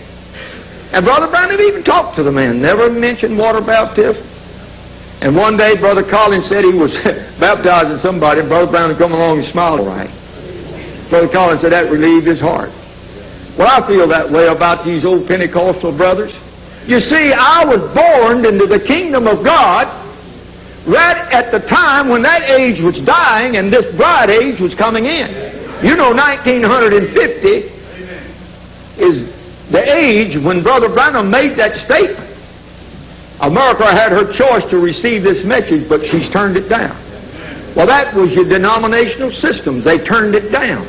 A: And Brother Branham even talked to the man, never mentioned water baptism. And one day, Brother Collins said he was baptizing somebody, and Brother Branham come along and smiled all right. Brother Collins said that relieved his heart. Well, I feel that way about these old Pentecostal brothers. You see, I was born into the kingdom of God right at the time when that age was dying and this bride age was coming in. You know, 1950 is the age when Brother Branham made that statement. America had her choice to receive this message, but she's turned it down. Well, that was your denominational systems. They turned it down.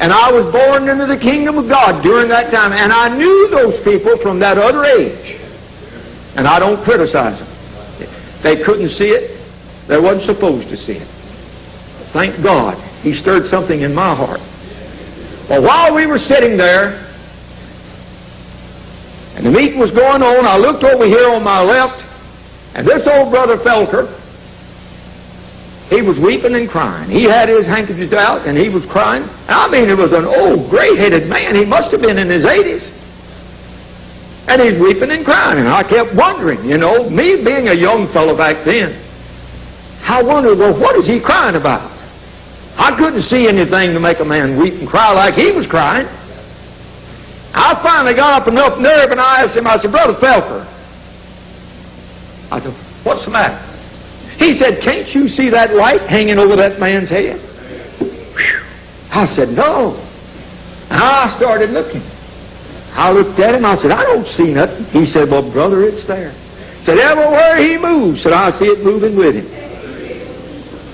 A: And I was born into the kingdom of God during that time. And I knew those people from that other age. And I don't criticize them. They couldn't see it. They wasn't supposed to see it. Thank God. He stirred something in my heart. Well, while we were sitting there, and the meeting was going on, I looked over here on my left, and this old Brother Felker, he was weeping and crying. He had his handkerchiefs out, and he was crying. I mean, it was an old, gray-headed man. He must have been in his 80s. And he's weeping and crying. And I kept wondering, you know, me being a young fellow back then, I wondered, well, what is he crying about? I couldn't see anything to make a man weep and cry like he was crying. I finally got up enough nerve, and I asked him, I said, Brother Felker, I said, what's the matter? He said, can't you see that light hanging over that man's head? Whew. I said, no. And I started looking. I looked at him, I said, I don't see nothing. He said, well, brother, it's there. He said, everywhere he moves, said, I see it moving with him.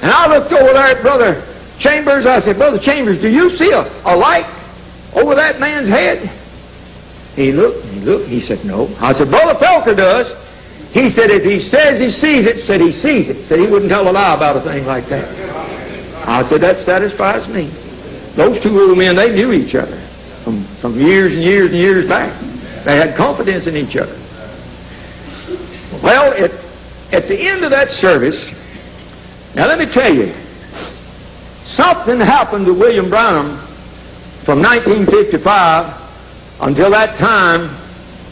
A: And I looked over there at Brother Chambers. I said, Brother Chambers, do you see a light over that man's head? He looked, he said, no. I said, Brother Felker does. He said, if he says he sees it, said he sees it. Said he wouldn't tell a lie about a thing like that. I said, that satisfies me. Those two little men, they knew each other from years and years and years back. They had confidence in each other. Well, at the end of that service, now let me tell you, something happened to William Branham from 1955 until that time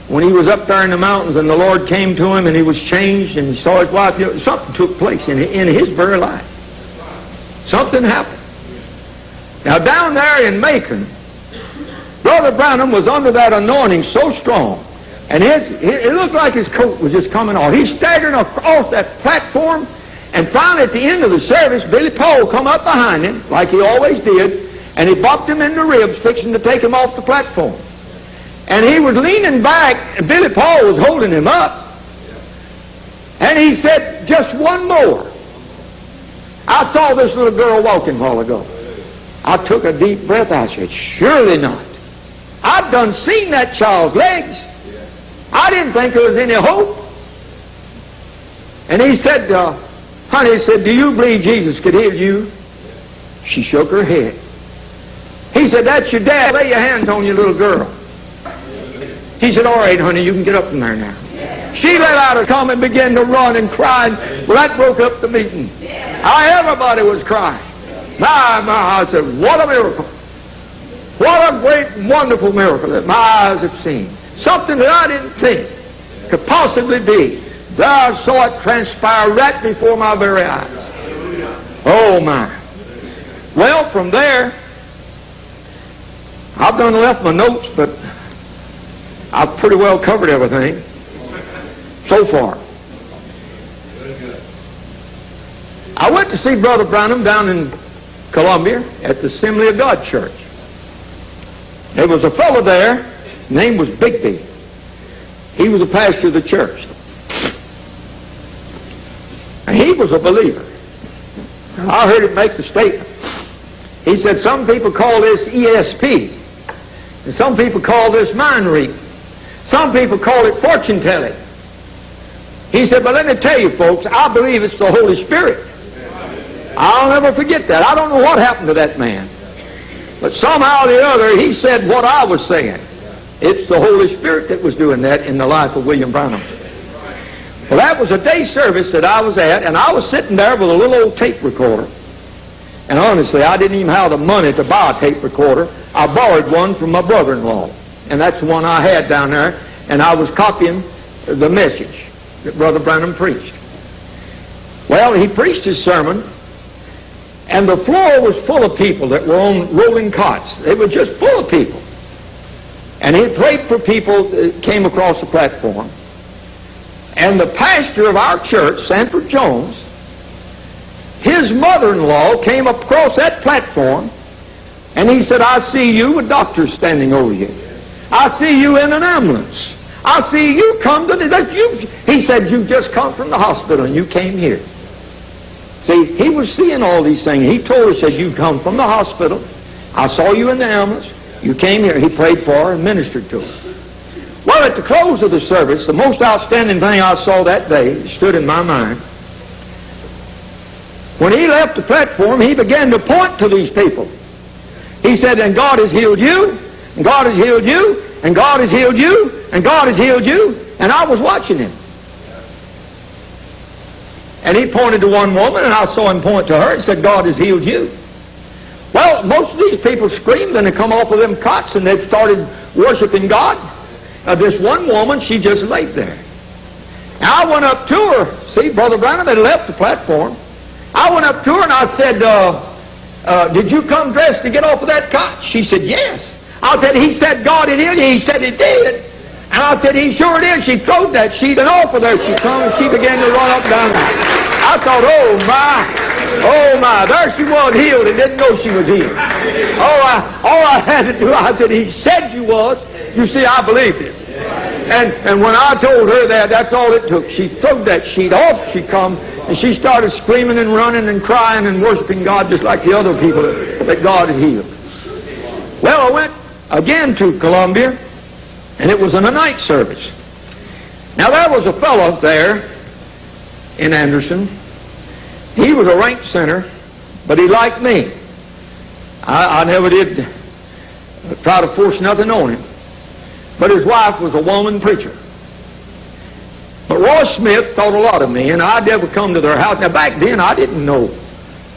A: when he was up there in the mountains and the Lord came to him and he was changed and he saw his wife. You know, something took place in his very life. Something happened. Now down there in Macon, Brother Branham was under that anointing so strong, and it looked like his coat was just coming off. He staggered off that platform, and finally at the end of the service, Billy Paul come up behind him, like he always did, and he bopped him in the ribs, fixing to take him off the platform. And he was leaning back, and Billy Paul was holding him up. And he said, just one more. I saw this little girl walking a while ago. I took a deep breath. I said, surely not. I'd done seen that child's legs. I didn't think there was any hope. And he said, honey, he said, do you believe Jesus could heal you? She shook her head. He said, that's your dad. Lay your hands on your little girl. He said, all right, honey, you can get up from there now. She let out a comment and began to run and cry. Well, that broke up the meeting. Everybody was crying. My, I said, what a miracle. What a great, wonderful miracle that my eyes have seen. Something that I didn't think could possibly be. There I saw it transpire right before my very eyes. Oh, my. Well, from there, I've done left my notes, but I've pretty well covered everything. so far. I went to see Brother Branham down in Columbia at the Assembly of God Church. There was a fellow there, his name was Bigby. He was a pastor of the church. And he was a believer. I heard him make the statement. He said, some people call this ESP. And some people call this mind reading. Some people call it fortune telling. He said, but let me tell you folks, I believe it's the Holy Spirit. I'll never forget that. I don't know what happened to that man. But somehow or the other, he said what I was saying. It's the Holy Spirit that was doing that in the life of William Branham. Well, that was a day service that I was at, and I was sitting there with a little old tape recorder. And honestly, I didn't even have the money to buy a tape recorder. I borrowed one from my brother-in-law. And that's the one I had down there. And I was copying the message that Brother Branham preached. Well, he preached his sermon. And the floor was full of people that were on rolling cots. They were just full of people. And he prayed for people that came across the platform. And the pastor of our church, Sanford Jones, his mother-in-law came across that platform, and he said, I see you with doctors standing over you. I see you in an ambulance. I see you come to he said, you just come from the hospital and you came here. See, he was seeing all these things. He told us, said, you come from the hospital. I saw you in the ambulance. You came here. He prayed for her and ministered to her. Well, at the close of the service, the most outstanding thing I saw that day stood in my mind. When he left the platform, he began to point to these people. He said, and God has healed you, and God has healed you, and God has healed you, and God has healed you. And I was watching him. And he pointed to one woman, and I saw him point to her. He said, God has healed you. Well, most of these people screamed, and they come off of them cots, and they started worshiping God. This one woman, she just laid there. Now, I went up to her. See, Brother Branham had left the platform. I went up to her, and I said, did you come dressed to get off of that cot? She said, yes. I said, he said God had healed you. He said he did. And I said, he sure did. She throwed that sheet, and off of there she come, and she began to run up and down there. I thought, oh my, there she was healed and didn't know she was healed. All I had to do, I said, he said you was. You see, I believed it. And when I told her that, that's all it took. She throwed that sheet off, she come, and she started screaming and running and crying and worshiping God just like the other people that God had healed. Well, I went again to Columbia, and it was in a night service. Now, there was a fellow there in Anderson. He was a rank center, but he liked me. I never did try to force nothing on him. But his wife was a woman preacher. But Roy Smith thought a lot of me, and I'd never come to their house. Now, back then, I didn't know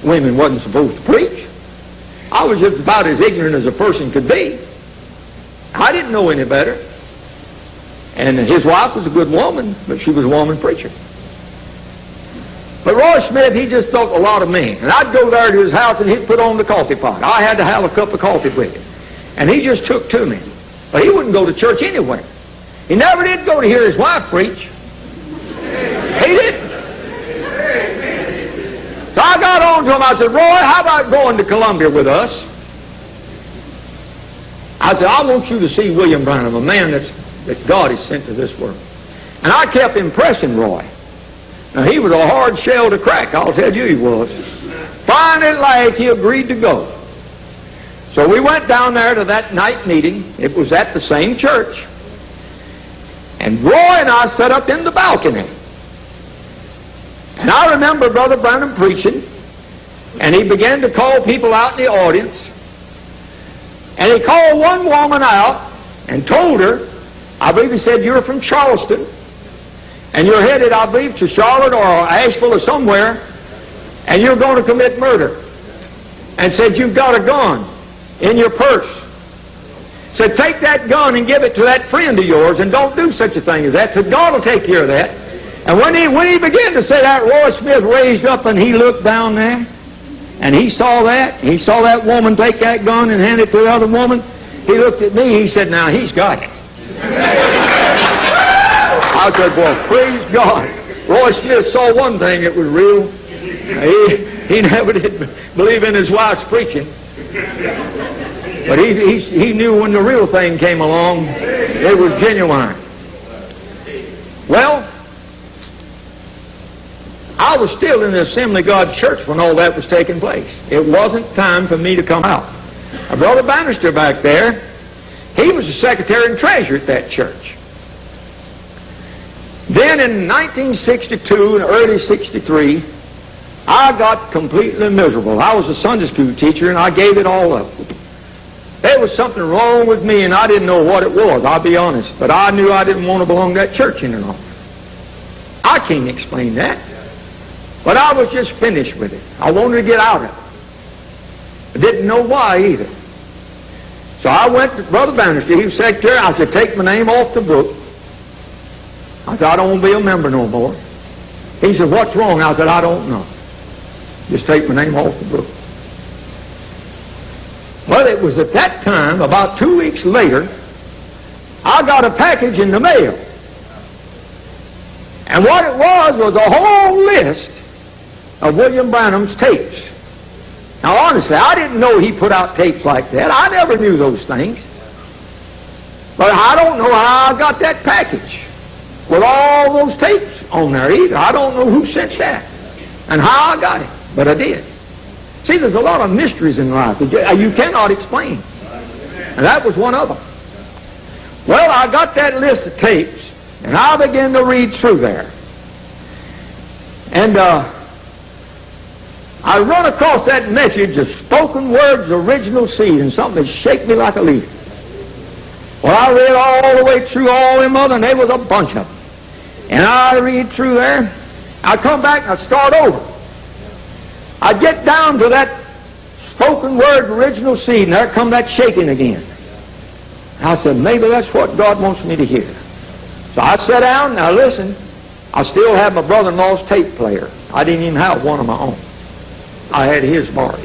A: women wasn't supposed to preach. I was just about as ignorant as a person could be. I didn't know any better. And his wife was a good woman, but she was a woman preacher. But Roy Smith, he just thought a lot of me. And I'd go there to his house, and he'd put on the coffee pot. I had to have a cup of coffee with him. And he just took to me. But he wouldn't go to church anywhere. He never did go to hear his wife preach. He didn't. So I got on to him. I said, Roy, how about going to Columbia with us? I said, I want you to see William Branham, a man that God has sent to this world. And I kept impressing Roy. Now, he was a hard shell to crack, I'll tell you he was. Finally, at last, he agreed to go. So we went down there to that night meeting. It was at the same church. And Roy and I sat up in the balcony. And I remember Brother Branham preaching, and he began to call people out in the audience. And he called one woman out and told her, I believe he said, you're from Charleston, and you're headed, I believe, to Charlotte or Asheville or somewhere, and you're going to commit murder. And said, you've got a gun in your purse. Said, take that gun and give it to that friend of yours, and don't do such a thing as that. Said, God will take care of that. And when he began to say that, Roy Smith raised up and he looked down there, and he saw that. He saw that woman take that gun and hand it to the other woman. He looked at me. He said, now he's got it. I I said, well, praise God. Roy Smith saw one thing that was real. He never did believe in his wife's preaching. But he knew when the real thing came along, it was genuine. Well, I was still in the Assembly of God church when all that was taking place. It wasn't time for me to come out. Brother Bannister back there, he was the secretary and treasurer at that church. Then in 1962 and early 63, I got completely miserable. I was a Sunday school teacher and I gave it all up. There was something wrong with me and I didn't know what it was, I'll be honest. But I knew I didn't want to belong to that church any longer. I can't explain that. But I was just finished with it. I wanted to get out of it. I didn't know why either. So I went to Brother Bannister, he was secretary. I said, take my name off the book. I said, I don't want to be a member no more. He said, what's wrong? I said, I don't know. Just take my name off the book. Well, it was at that time, about 2 weeks later, I got a package in the mail. And what it was a whole list of William Branham's tapes. Now, honestly, I didn't know he put out tapes like that. I never knew those things. But I don't know how I got that package with all those tapes on there either. I don't know who sent that and how I got it, but I did. See, there's a lot of mysteries in life that you cannot explain. And that was one of them. Well, I got that list of tapes, and I began to read through there. And I run across that message of spoken words, original seed, and something that shake me like a leaf. Well, I read all the way through all them other, and there was a bunch of them. And I read through there. I come back and I start over. I get down to that spoken word, original seed, and there come that shaking again. I said, maybe that's what God wants me to hear. So I sat down, now listen, I still have my brother-in-law's tape player. I didn't even have one of my own. I had his borrowed.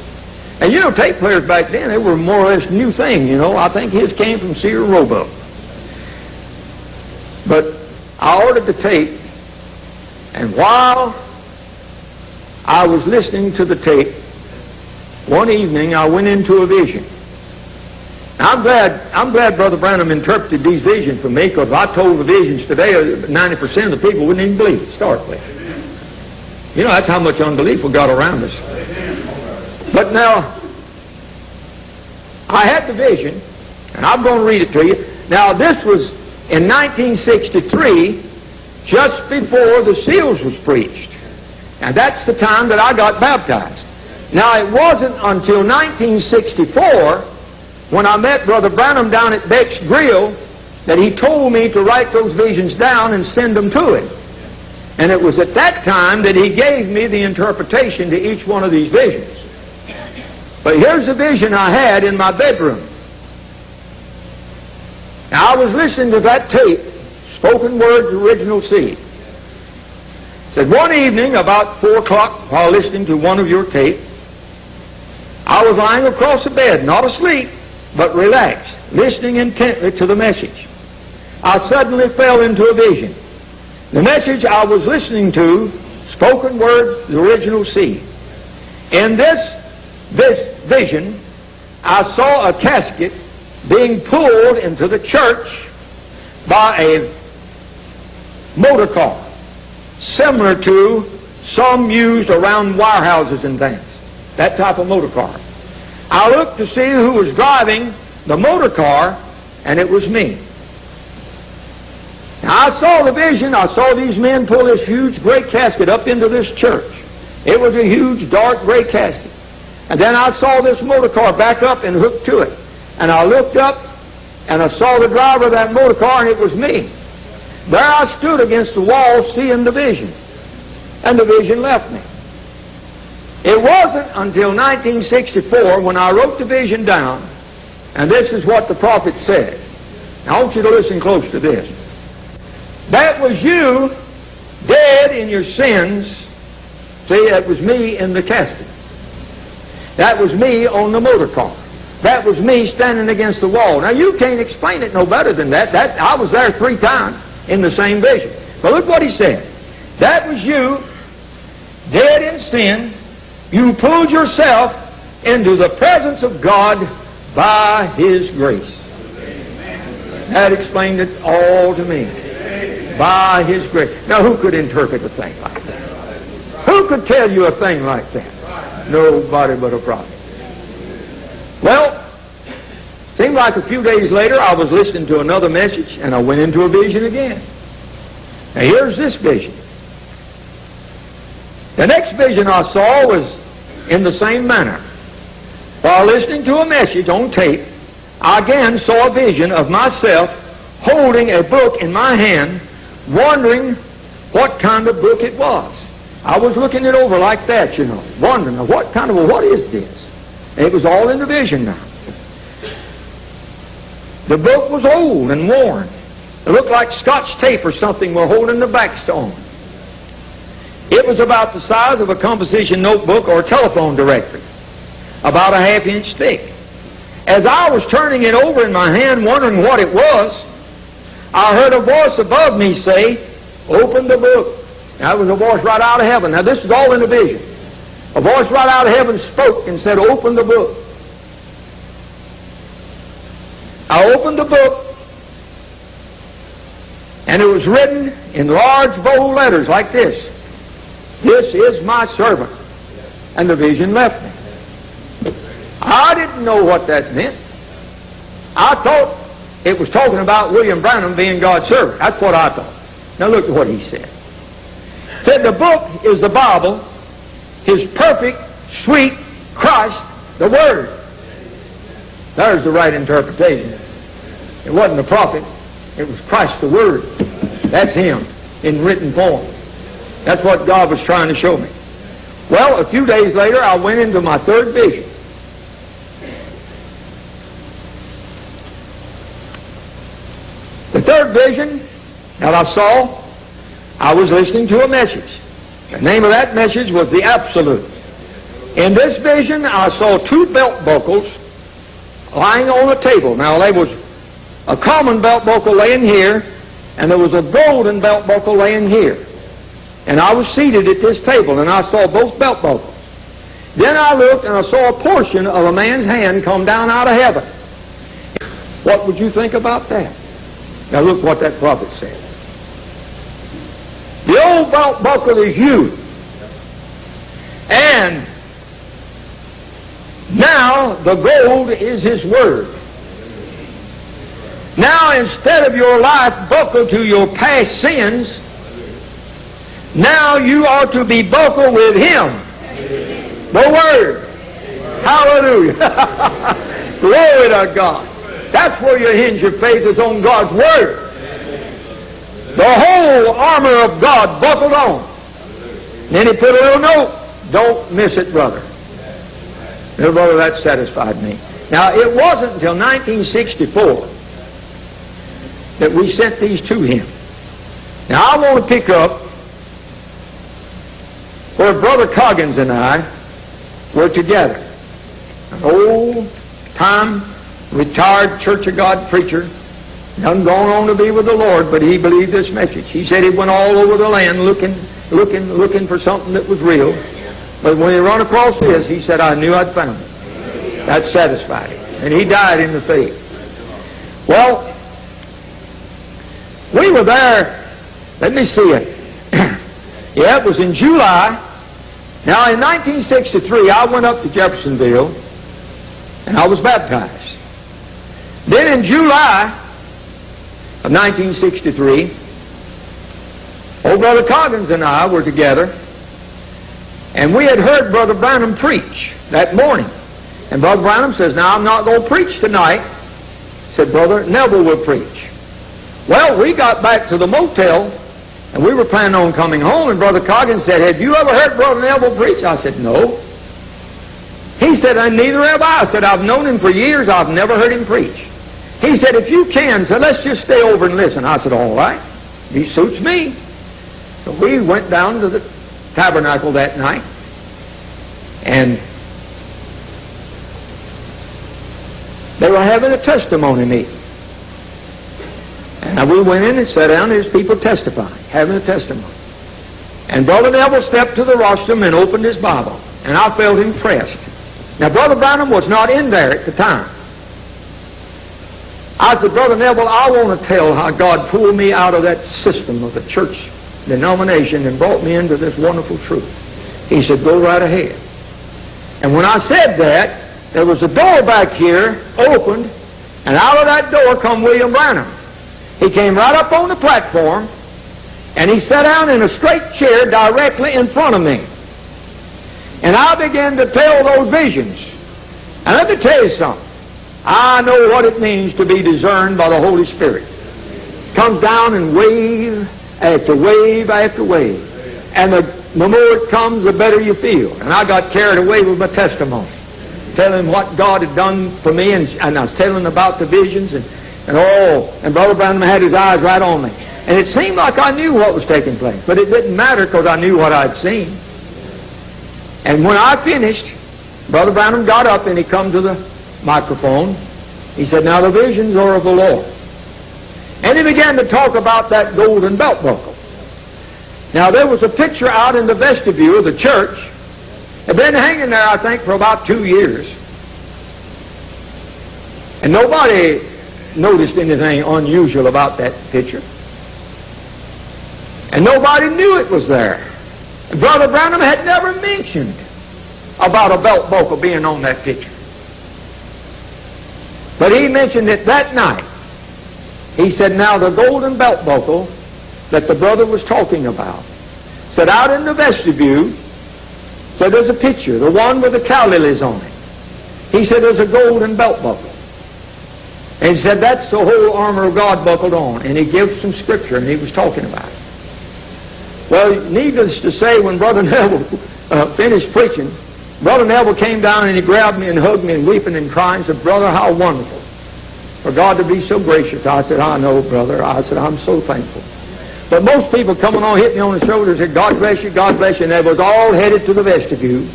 A: And you know, tape players back then, they were more or less a new thing, you know. I think his came from Sears Roebuck. But I ordered the tape, and while I was listening to the tape, one evening I went into a vision. Now, I'm glad Brother Branham interpreted these visions for me, because if I told the visions today, 90% of the people wouldn't even believe it, start with. You know, that's how much unbelief we got around us. But now, I had the vision, and I'm going to read it to you. Now, this was in 1963, just before the seals was preached. And that's the time that I got baptized. Now, it wasn't until 1964, when I met Brother Branham down at Beck's Grill, that he told me to write those visions down and send them to him. And it was at that time that he gave me the interpretation to each one of these visions. But here's the vision I had in my bedroom. Now, I was listening to that tape, Spoken Words, Original Seed. It said, one evening about 4 o'clock, while listening to one of your tapes, I was lying across the bed, not asleep, but relaxed, listening intently to the message. I suddenly fell into a vision. The message I was listening to, Spoken Word, the Original Seed. In this vision, I saw a casket being pulled into the church by a motor car, similar to some used around warehouses and things, that type of motor car. I looked to see who was driving the motor car, and it was me. Now, I saw the vision. I saw these men pull this huge gray casket up into this church. It was a huge, dark, gray casket. And then I saw this motor car back up and hooked to it. And I looked up, and I saw the driver of that motor car, and it was me. There I stood against the wall seeing the vision. And the vision left me. It wasn't until 1964 when I wrote the vision down, and this is what the prophet said. Now, I want you to listen close to this. That was you dead in your sins. See, that was me in the casket. That was me on the motor car. That was me standing against the wall. Now, you can't explain it no better than that. I was there 3 times in the same vision. But look what he said. That was you, dead in sin. You pulled yourself into the presence of God by His grace. That explained it all to me. By His grace. Now, who could interpret a thing like that? Who could tell you a thing like that? Nobody but a prophet. Well, seemed like a few days later I was listening to another message and I went into a vision again. Now here's this vision. The next vision I saw was in the same manner. While listening to a message on tape, I again saw a vision of myself holding a book in my hand, wondering what kind of book it was. I was looking it over like that, you know, wondering, what is this? And it was all in the vision now. The book was old and worn. It looked like Scotch tape or something were holding the backstone. It was about the size of a composition notebook or a telephone directory, about a half-inch thick. As I was turning it over in my hand, wondering what it was, I heard a voice above me say, "Open the book." That was a voice right out of heaven. Now this is all in the vision. A voice right out of heaven spoke and said, "Open the book." I opened the book, and it was written in large, bold letters like this: "This is my servant." And the vision left me. I didn't know what that meant. I thought it was talking about William Branham being God's servant. That's what I thought. Now look at what he said. He said the book is the Bible, His perfect, sweet Christ, the Word. There's the right interpretation. It wasn't the prophet. It was Christ the Word. That's Him in written form. That's what God was trying to show me. Well, a few days later, I went into my third vision. The third vision that I saw, I was listening to a message. The name of that message was The Absolute. In this vision, I saw two belt buckles lying on a table. Now, there was a common belt buckle laying here, and there was a golden belt buckle laying here. And I was seated at this table, and I saw both belt buckles. Then I looked, and I saw a portion of a man's hand come down out of heaven. What would you think about that? Now look what that prophet said. The old belt buckle is you. And now the gold is His Word. Now instead of your life buckled to your past sins, now you are to be buckled with Him. The Word. Hallelujah. Glory to God. That's where you hinge your faith, is on God's Word. The whole armor of God buckled on. And then he put a little note: "Don't miss it, brother." Little brother, that satisfied me. Now, it wasn't until 1964 that we sent these to him. Now, I want to pick up where Brother Coggins and I were together. An old-time, retired Church of God preacher, done gone on to be with the Lord, but he believed this message. He said he went all over the land looking for something that was real. But when he run across this, he said, "I knew I'd found it." That satisfied him. And he died in the faith. Well, we were there, let me see it. Yeah, it was in July. Now, in 1963, I went up to Jeffersonville, and I was baptized. Then in July of 1963, old Brother Coggins and I were together, and we had heard Brother Branham preach that morning. And Brother Branham says, "Now, I'm not going to preach tonight." He said, "Brother Neville will preach." Well, we got back to the motel, and we were planning on coming home, and Brother Coggins said, "Have you ever heard Brother Neville preach?" I said, "No." He said, "And neither have I." I said, "I've known him for years. I've never heard him preach." He said, "If you can, so let's just stay over and listen." I said, "All right. He suits me." So we went down to the tabernacle that night, and they were having a testimony meeting. And And we went in and sat down, and there's people testifying, having a testimony. And Brother Neville stepped to the rostrum and opened his Bible, and I felt impressed. Now, Brother Branham was not in there at the time. I said, Brother Neville, I want to tell how God pulled me out of that system of the church denomination and brought me into this wonderful truth. He said, go right ahead. And when I said that, there was a door back here, opened, and out of that door come William Branham. He came right up on the platform, and he sat down in a straight chair directly in front of me. And I began to tell those visions. And let me tell you something. I know what it means to be discerned by the Holy Spirit. Comes down and wave after wave after wave. And the more it comes, the better you feel. And I got carried away with my testimony, telling what God had done for me, and I was telling about the visions, and Brother Branham had his eyes right on me. And it seemed like I knew what was taking place, but it didn't matter because I knew what I'd seen. And when I finished, Brother Branham got up and he come to the microphone. He said, now the visions are of the Lord. And he began to talk about that golden belt buckle. Now there was a picture out in the vestibule of the church. It had been hanging there, I think, for about 2 years. And nobody noticed anything unusual about that picture. And nobody knew it was there. And Brother Branham had never mentioned about a belt buckle being on that picture. But he mentioned it that night. He said, now the golden belt buckle that the brother was talking about, said out in the vestibule, said there's a picture, the one with the cow lilies on it. He said there's a golden belt buckle. And he said that's the whole armor of God buckled on. And he gave some scripture and he was talking about it. Well, needless to say, when Brother Neville finished preaching, Brother Neville came down and he grabbed me and hugged me and weeping and crying and said, brother, how wonderful for God to be so gracious. I said, I know, brother. I said, I'm so thankful. But most people coming on, hit me on the shoulder and said, God bless you, God bless you. And they was all headed to the vestibule.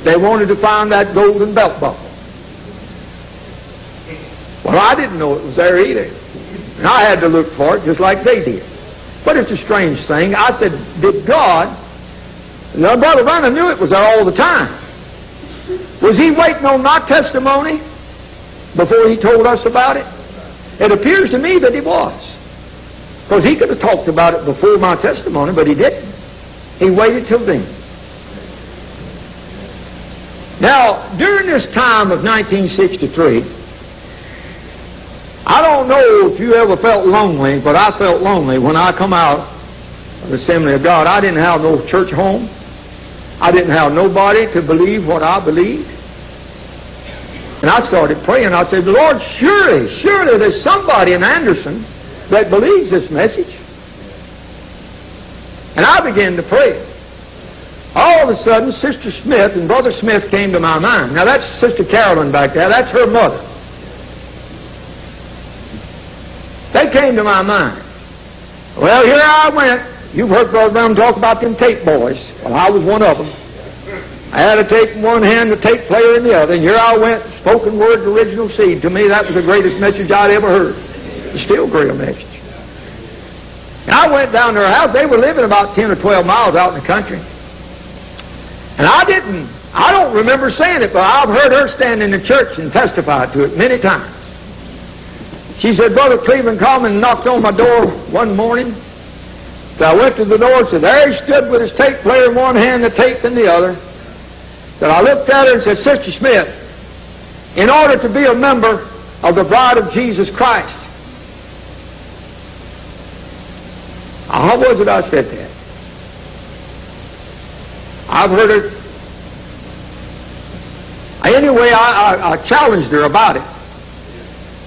A: They wanted to find that golden belt buckle. Well, I didn't know it was there either. And I had to look for it just like they did. But it's a strange thing. I said, did God... Now, Brother Branham knew it was there all the time. Was he waiting on my testimony before he told us about it? It appears to me that he was. Because he could have talked about it before my testimony, but he didn't. He waited till then. Now, during this time of 1963, I don't know if you ever felt lonely, but I felt lonely when I come out of the Assembly of God. I didn't have no church home. I didn't have nobody to believe what I believed. And I started praying. I said, Lord, surely there's somebody in Anderson that believes this message. And I began to pray. All of a sudden, Sister Smith and Brother Smith came to my mind. Now, that's Sister Carolyn back there. That's her mother. They came to my mind. Well, here I went. You've heard Brother Branham talk about them tape boys. Well, I was one of them. I had a tape in one hand, the tape player in the other, and here I went, spoken word, original seed. To me, that was the greatest message I'd ever heard. It's still a great message. And I went down to their house. They were living about 10 or 12 miles out in the country. And I don't remember saying it, but I've heard her stand in the church and testify to it many times. She said, Brother Cleveland called and knocked on my door one morning. So I went to the door and said, there he stood with his tape player in one hand, the tape in the other. So I looked at her and said, Sister Smith, in order to be a member of the bride of Jesus Christ. How was it I said that? I've heard it. Anyway, I challenged her about it.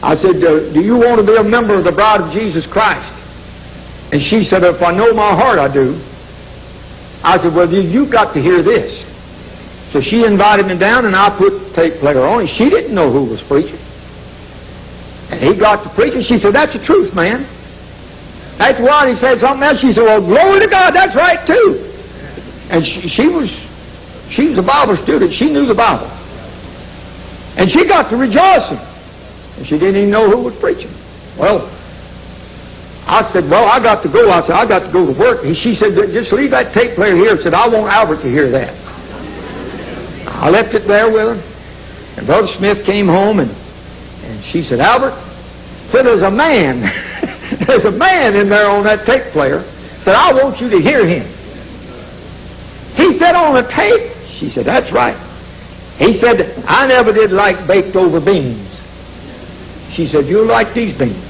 A: I said, do you want to be a member of the bride of Jesus Christ? And she said, if I know my heart, I do. I said, well, you've got to hear this. So she invited me down, and I put the tape player on. She didn't know who was preaching. And he got to preaching. She said, that's the truth, man. After a while, he said something else. She said, well, glory to God, that's right, too. And she was a Bible student. She knew the Bible. And she got to rejoicing. And she didn't even know who was preaching. Well, I said, well, I got to go. I said, I got to go to work. She said, just leave that tape player here. I said, I want Albert to hear that. I left it there with her. And Brother Smith came home, and she said, Albert, said, there's a man. There's a man in there on that tape player. Said, I want you to hear him. He said, on a tape? She said, that's right. He said, I never did like baked over beans. She said, you'll like these beans.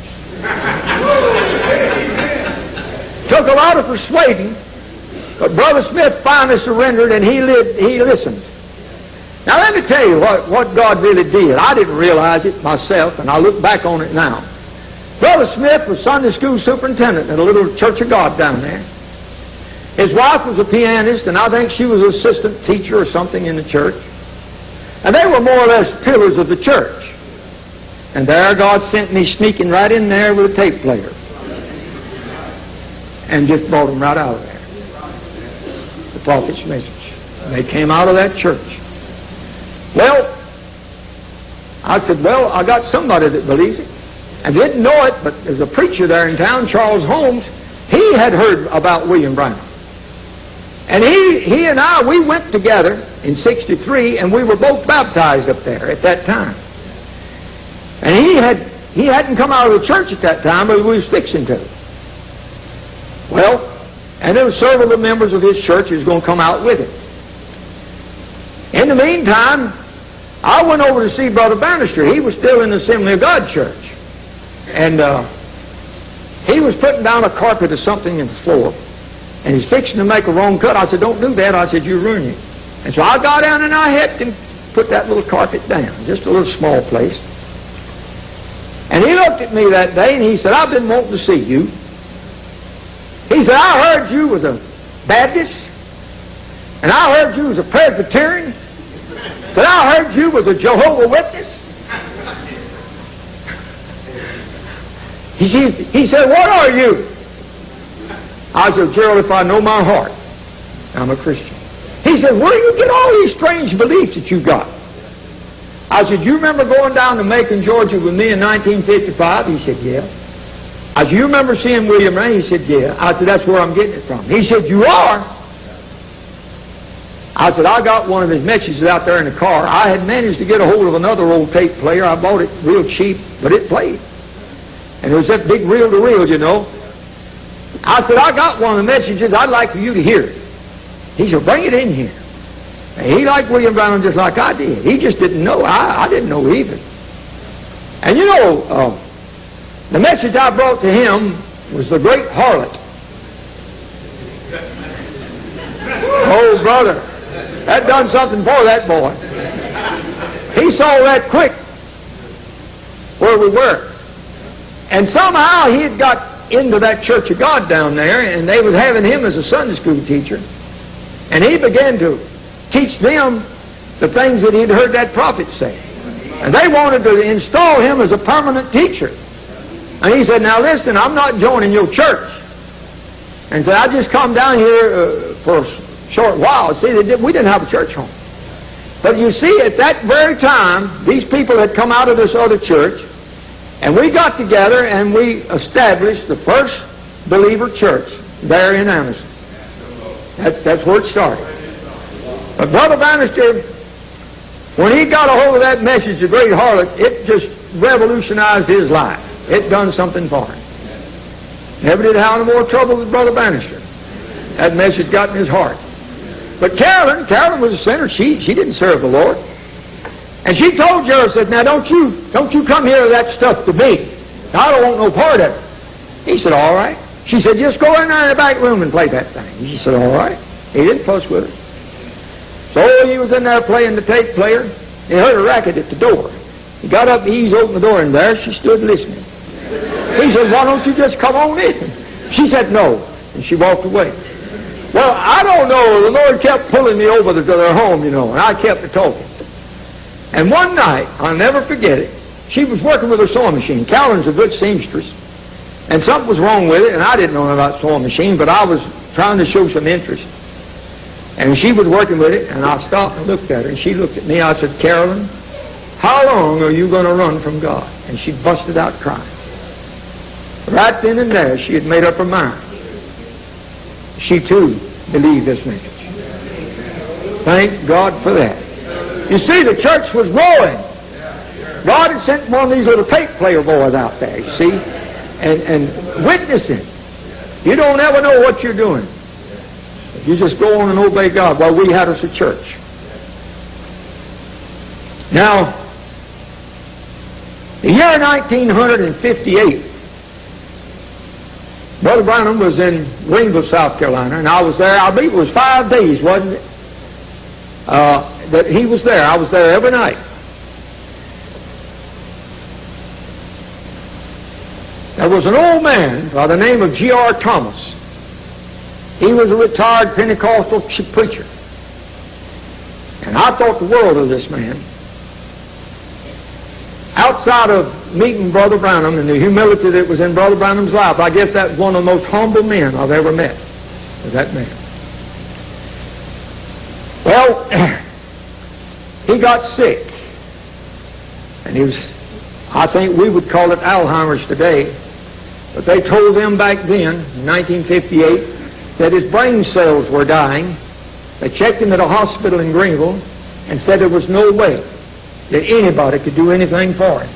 A: Took a lot of persuading, but Brother Smith finally surrendered, and he listened. Now let me tell you what God really did. I didn't realize it myself, and I look back on it now. Brother Smith was Sunday school superintendent at a little Church of God down there. His wife was a pianist, and I think she was an assistant teacher or something in the church. And they were more or less pillars of the church. And there God sent me sneaking right in there with a tape player. And just brought them right out of there. The prophet's message. And they came out of that church. Well, I said, well, I got somebody that believes it. I didn't know it, but there's a preacher there in town, Charles Holmes. He had heard about William Branham. And he and I, we went together in '63, and we were both baptized up there at that time. And he hadn't come out of the church at that time, but we was fixing to. Well, and there were several of the members of his church who was going to come out with him. In the meantime, I went over to see Brother Bannister. He was still in the Assembly of God church. And he was putting down a carpet or something in the floor. And he's fixing to make a wrong cut. I said, don't do that. I said, you ruin it. And so I got down and I helped him put that little carpet down. Just a little small place. And he looked at me that day and he said, I've been wanting to see you. He said, I heard you was a Baptist. And I heard you was a Presbyterian. Said, I heard you was a Jehovah's Witness. He said, what are you? I said, Gerald, if I know my heart, I'm a Christian. He said, where do you get all these strange beliefs that you got? I said, you remember going down to Macon, Georgia with me in 1955? He said, yeah. I said, you remember seeing William Ray? He said, yeah. I said, that's where I'm getting it from. He said, you are? I said, I got one of his messages out there in the car. I had managed to get a hold of another old tape player. I bought it real cheap, but it played. And it was that big reel-to-reel, you know. I said, I got one of the messages. I'd like for you to hear it. He said, bring it in here. And he liked William Branham just like I did. He just didn't know. I didn't know either. And you know, the message I brought to him was the great harlot. Oh, brother, that done something for that boy. He saw that quick where we were. And somehow he had got into that Church of God down there, and they was having him as a Sunday school teacher. And he began to teach them the things that he'd heard that prophet say. And they wanted to install him as a permanent teacher. And he said, now listen, I'm not joining your church. And said, I just come down here for a short while. See, we didn't have a church home. But you see, at that very time, these people had come out of this other church, and we got together and we established the first believer church there in Anderson. That's where it started. But Brother Bannister, when he got a hold of that message, the great harlot, it just revolutionized his life. It done something for him. Never did have no more trouble with Brother Bannister. That message got in his heart. But Carolyn was a sinner. She didn't serve the Lord. And she told Gerald, said, now don't you come here with that stuff to me. I don't want no part of it. He said, all right. She said, just go in there in the back room and play that thing. He said, all right. He didn't fuss with her. So he was in there playing the tape player. He heard a racket at the door. He got up, he eased open the door, and there she stood listening. He said, why don't you just come on in? She said, no. And she walked away. Well, I don't know. The Lord kept pulling me over to their home, you know, and I kept talking. And one night, I'll never forget it, she was working with her sewing machine. Carolyn's a good seamstress. And something was wrong with it, and I didn't know about sewing machine, but I was trying to show some interest. And she was working with it, and I stopped and looked at her, and she looked at me. I said, Carolyn, how long are you going to run from God? And she busted out crying. Right then and there, she had made up her mind. She too believed this message. Thank God for that. You see, the church was growing. God had sent one of these little tape player boys out there, you see, and witnessing. You don't ever know what you're doing. You just go on and obey God. Well, we had us a church. Now, the year 1958, Brother Branham was in Greenville, South Carolina, and I was there. I believe it was 5 days, wasn't it? That he was there. I was there every night. There was an old man by the name of G.R. Thomas. He was a retired Pentecostal preacher. And I thought the world of this man. Outside of meeting Brother Branham and the humility that was in Brother Branham's life, I guess that was one of the most humble men I've ever met, was that man. Well, he got sick. And he was, I think we would call it Alzheimer's today. But they told them back then, in 1958, that his brain cells were dying. They checked him at a hospital in Greenville and said there was no way that anybody could do anything for him,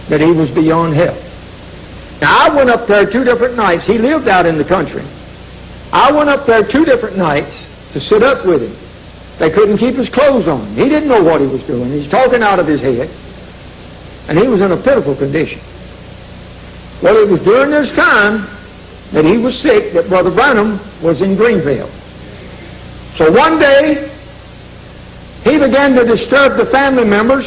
A: that he was beyond help. Now, I went up there 2 different nights. He lived out in the country. I went up there 2 different nights to sit up with him. They couldn't keep his clothes on. He didn't know what he was doing. He's talking out of his head. And he was in a pitiful condition. Well, it was during this time that he was sick that Brother Branham was in Greenville. So one day, he began to disturb the family members,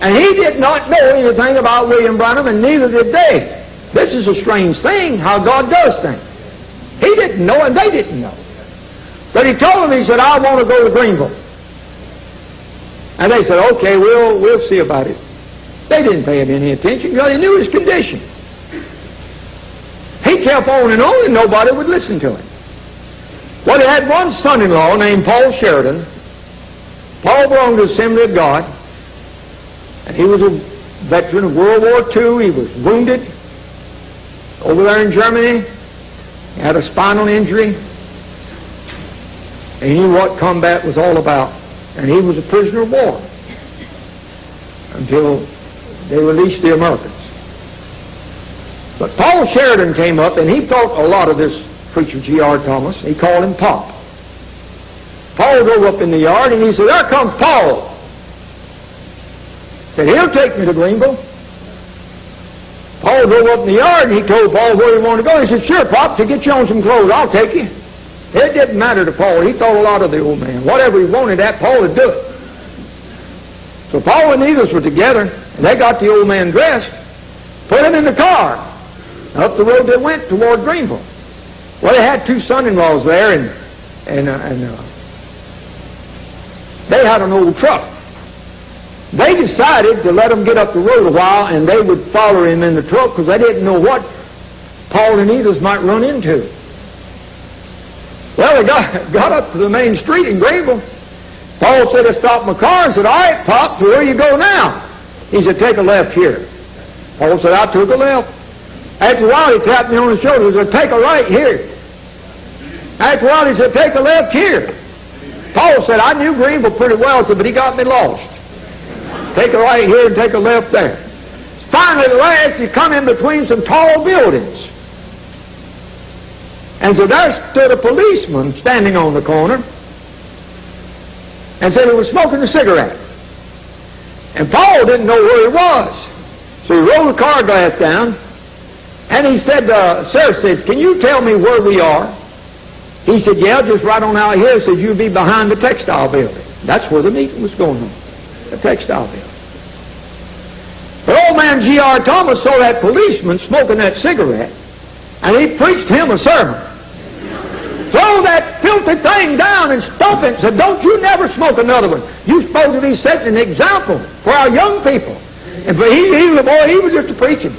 A: and he did not know anything about William Branham, and neither did they. This is a strange thing, how God does things. He didn't know, and they didn't know. But he told them, he said, I want to go to Greenville. And they said, okay, we'll see about it. They didn't pay him any attention because they knew his condition. He kept on, and nobody would listen to him. Well, he had one son-in-law named Paul Sheridan. Paul belonged to the Assembly of God, and he was a veteran of World War II. He was wounded over there in Germany. He had a spinal injury. And he knew what combat was all about. And he was a prisoner of war until they released the Americans. But Paul Sheridan came up, and he thought a lot of this preacher, G.R. Thomas. He called him Pop. Paul drove up in the yard, and he said, there comes Paul. He said, he'll take me to Greenville. Paul drove up in the yard, and he told Paul where he wanted to go. He said, sure, Pop, to get you on some clothes, I'll take you. It didn't matter to Paul. He thought a lot of the old man. Whatever he wanted at, Paul would do it. So Paul and Edith were together, and they got the old man dressed, put him in the car. Up the road they went toward Greenville. Well, they had 2 son-in-laws there, and they had an old truck. They decided to let him get up the road a while, and they would follow him in the truck because they didn't know what Paul and Edith might run into. Well, they got up to the main street in Greenville. Paul said, I stopped my car and said, all right, Pop, so where you go now? He said, take a left here. Paul said, I took a left. After a while, he tapped me on the shoulder. He said, take a right here. After a while, he said, take a left here. Paul said, I knew Greenville pretty well, but he got me lost. Take a right here and take a left there. Finally, at last, he come in between some tall buildings. And so there stood a policeman standing on the corner and said he was smoking a cigarette. And Paul didn't know where he was. So he rolled the car glass down, and he said, sir, says, can you tell me where we are? He said, yeah, just right on out here. He said, you'll be behind the textile building. That's where the meeting was going on, the textile building. But old man G.R. Thomas saw that policeman smoking that cigarette, and he preached him a sermon. Throw that filthy thing down and stomp it and said, don't you never smoke another one. You're supposed to be setting an example for our young people. And but he was a boy, he was just a preaching.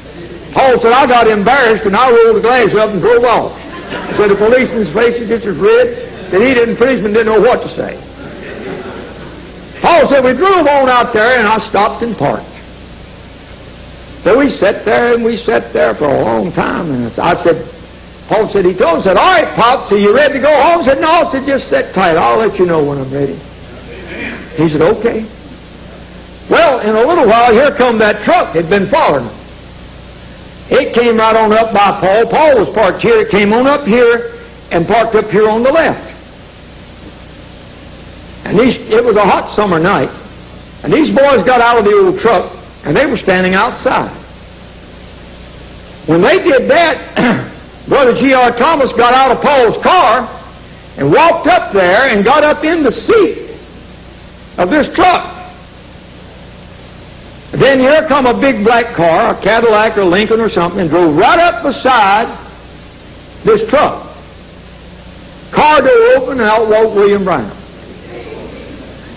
A: Paul said, I got embarrassed and I rolled the glass up and drove off. So the policeman's face was just as red that policeman didn't know what to say. Paul said, we drove on out there and I stopped and parked. So we sat there and we sat there for a long time. And I said, Paul said, he told us, said, all right, Pop, so you ready to go home? I said, no. I said, just sit tight. I'll let you know when I'm ready. He said, okay. Well, in a little while, here come that truck. It had been following him. It came right on up by Paul. Paul was parked here. It came on up here and parked up here on the left. And it was a hot summer night. And these boys got out of the old truck, and they were standing outside. When they did that, Brother G.R. Thomas got out of Paul's car and walked up there and got up in the seat of this truck. Then here come a big black car, a Cadillac or Lincoln or something, and drove right up beside this truck. Car door open, and out walked William Branham.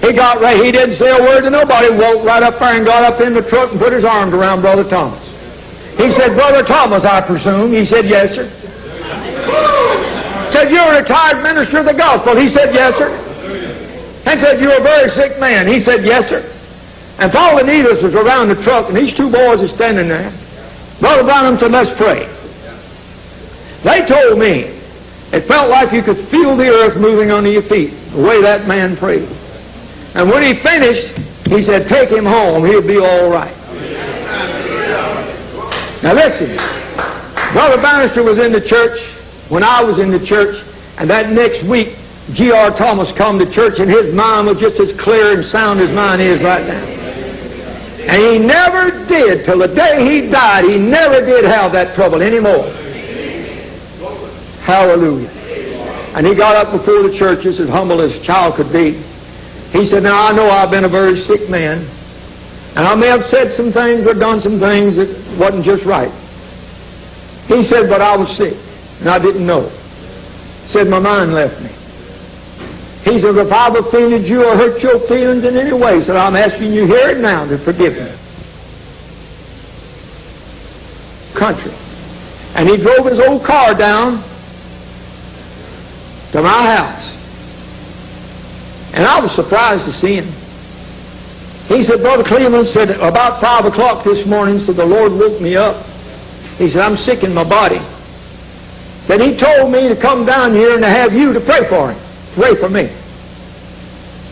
A: He got right, he didn't say a word to nobody, walked right up there and got up in the truck and put his arms around Brother Thomas. He said, Brother Thomas, I presume? He said, yes, sir. Said, you're a retired minister of the gospel? He said, yes, sir. And said, you're a very sick man? He said, yes, sir. And Paul and Edith was around the truck, and these two boys are standing there. Brother Branham said, let's pray. They told me it felt like you could feel the earth moving under your feet, the way that man prayed. And when he finished, he said, take him home, he'll be all right. Now listen, Brother Bannister was in the church when I was in the church, and that next week, G.R. Thomas come to church, and his mind was just as clear and sound as mine is right now. And he never did, till the day he died, he never did have that trouble anymore. Hallelujah. And he got up before the church, as humble as a child could be. He said, now I know I've been a very sick man, and I may have said some things or done some things that wasn't just right. He said, but I was sick, and I didn't know. He said, my mind left me. He said, if I've offended you or hurt your feelings in any way, so I'm asking you here and now to forgive me. Country. And he drove his old car down to my house. And I was surprised to see him. He said, Brother Cleveland said, about 5 o'clock this morning, said, the Lord woke me up. He said, I'm sick in my body. Said, he told me to come down here and to have you to pray for him. Pray for me.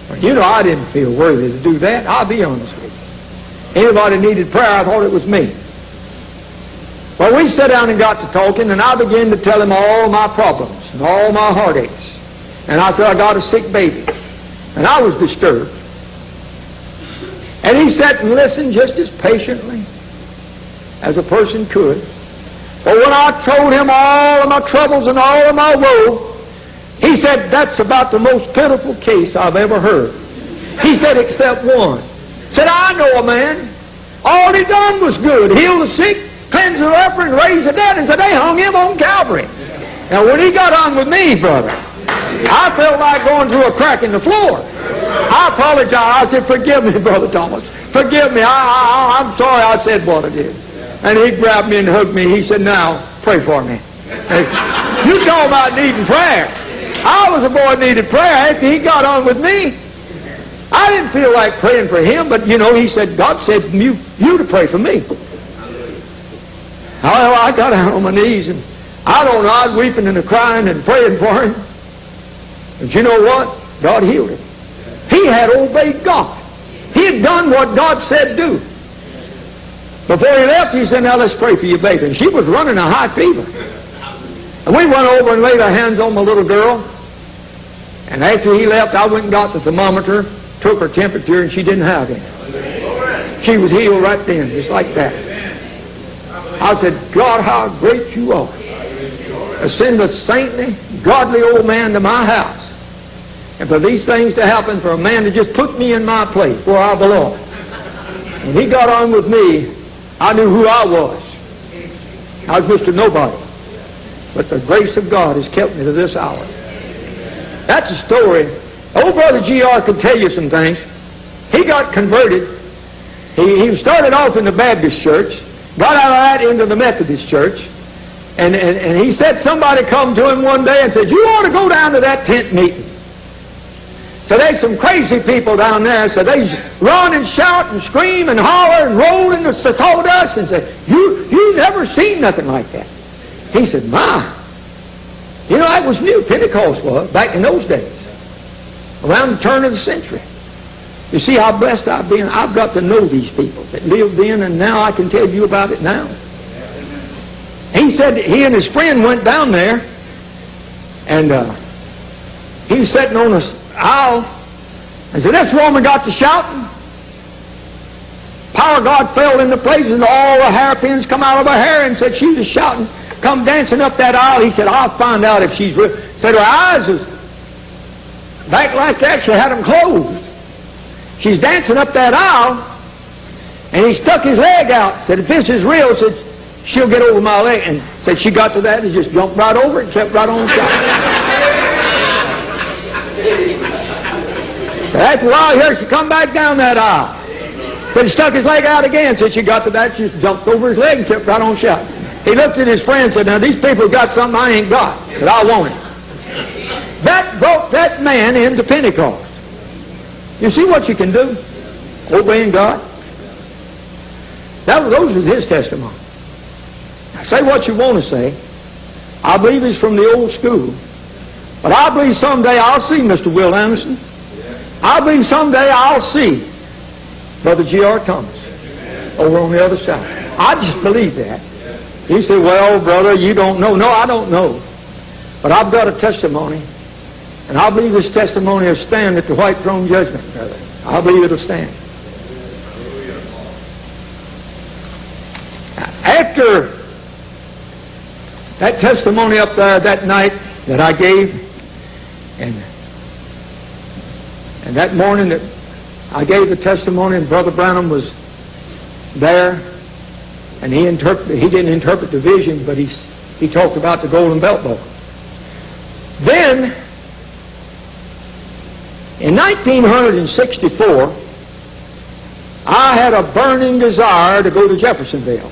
A: Well, you know, I didn't feel worthy to do that. I'll be honest with you. Anybody needed prayer, I thought it was me. Well, we sat down and got to talking, and I began to tell him all my problems and all my heartaches. And I said, I got a sick baby. And I was disturbed. And he sat and listened just as patiently as a person could. But when I told him all of my troubles and all of my woe, he said, that's about the most pitiful case I've ever heard. He said, except one. Said, I know a man. All he done was good. Healed the sick, cleansed the leper, and raised the dead. And said, they hung him on Calvary. Now, when he got on with me, brother, I felt like going through a crack in the floor. I apologize. I said, forgive me, Brother Thomas. Forgive me. I'm sorry I said what I did. And he grabbed me and hugged me. He said, now, pray for me. Hey, you talking about needing prayer. I was a boy that needed prayer after he got on with me. I didn't feel like praying for him, but, you know, he said, God said you to pray for me. Well, I got down on my knees, and I don't know, I was weeping and crying and praying for him. But you know what? God healed him. He had obeyed God. He had done what God said do. Before he left, he said, now let's pray for your baby. And she was running a high fever. And we went over and laid our hands on my little girl. And after he left, I went and got the thermometer, took her temperature, and she didn't have it. She was healed right then, just like that. I said, God, how great you are. To send a saintly, godly old man to my house. And for these things to happen, for a man to just put me in my place where I belong. When he got on with me, I knew who I was. I was Mr. Nobody. But the grace of God has kept me to this hour. That's a story. Old Brother G.R. could tell you some things. He got converted. He started off in the Baptist church, got out of that into the Methodist church, and he said somebody come to him one day and said, you ought to go down to that tent meeting. So there's some crazy people down there. So they run and shout and scream and holler and roll in the sawdust and say, you never seen nothing like that. He said, my. You know, that was new. Pentecost was back in those days, around the turn of the century. You see how blessed I've been? I've got to know these people that lived then, and now I can tell you about it now. He said he and his friend went down there, and he was sitting on the aisle, and said, this woman got to shouting. Power of God fell in the place, and all the hairpins come out of her hair, and said she was shouting, come dancing up that aisle. He said, I'll find out if she's real. Said her eyes was back like that. She had them closed. She's dancing up that aisle, and he stuck his leg out. Said, if this is real, said, she'll get over my leg. And said she got to that and just jumped right over it and kept right on shouting. So after a while here, she come back down that aisle. Said he stuck his leg out again. Said she got to that, she just jumped over his leg and kept right on shouting. He looked at his friend and said, now these people got something I ain't got. Said, I want it. That brought that man into Pentecost. You see what you can do? Obeying God. Those was his testimony. Now, say what you want to say. I believe he's from the old school. But I believe someday I'll see Mr. Will Anderson. I believe someday I'll see Brother G.R. Thomas over on the other side. I just believe that. You say, well, brother, you don't know. No, I don't know. But I've got a testimony. And I believe this testimony will stand at the white throne judgment, brother. I believe it'll stand. After that testimony up there that night that I gave, and that morning that I gave the testimony, and Brother Branham was there, and he didn't interpret the vision, but he talked about the golden belt buckle. Then, in 1964, I had a burning desire to go to Jeffersonville.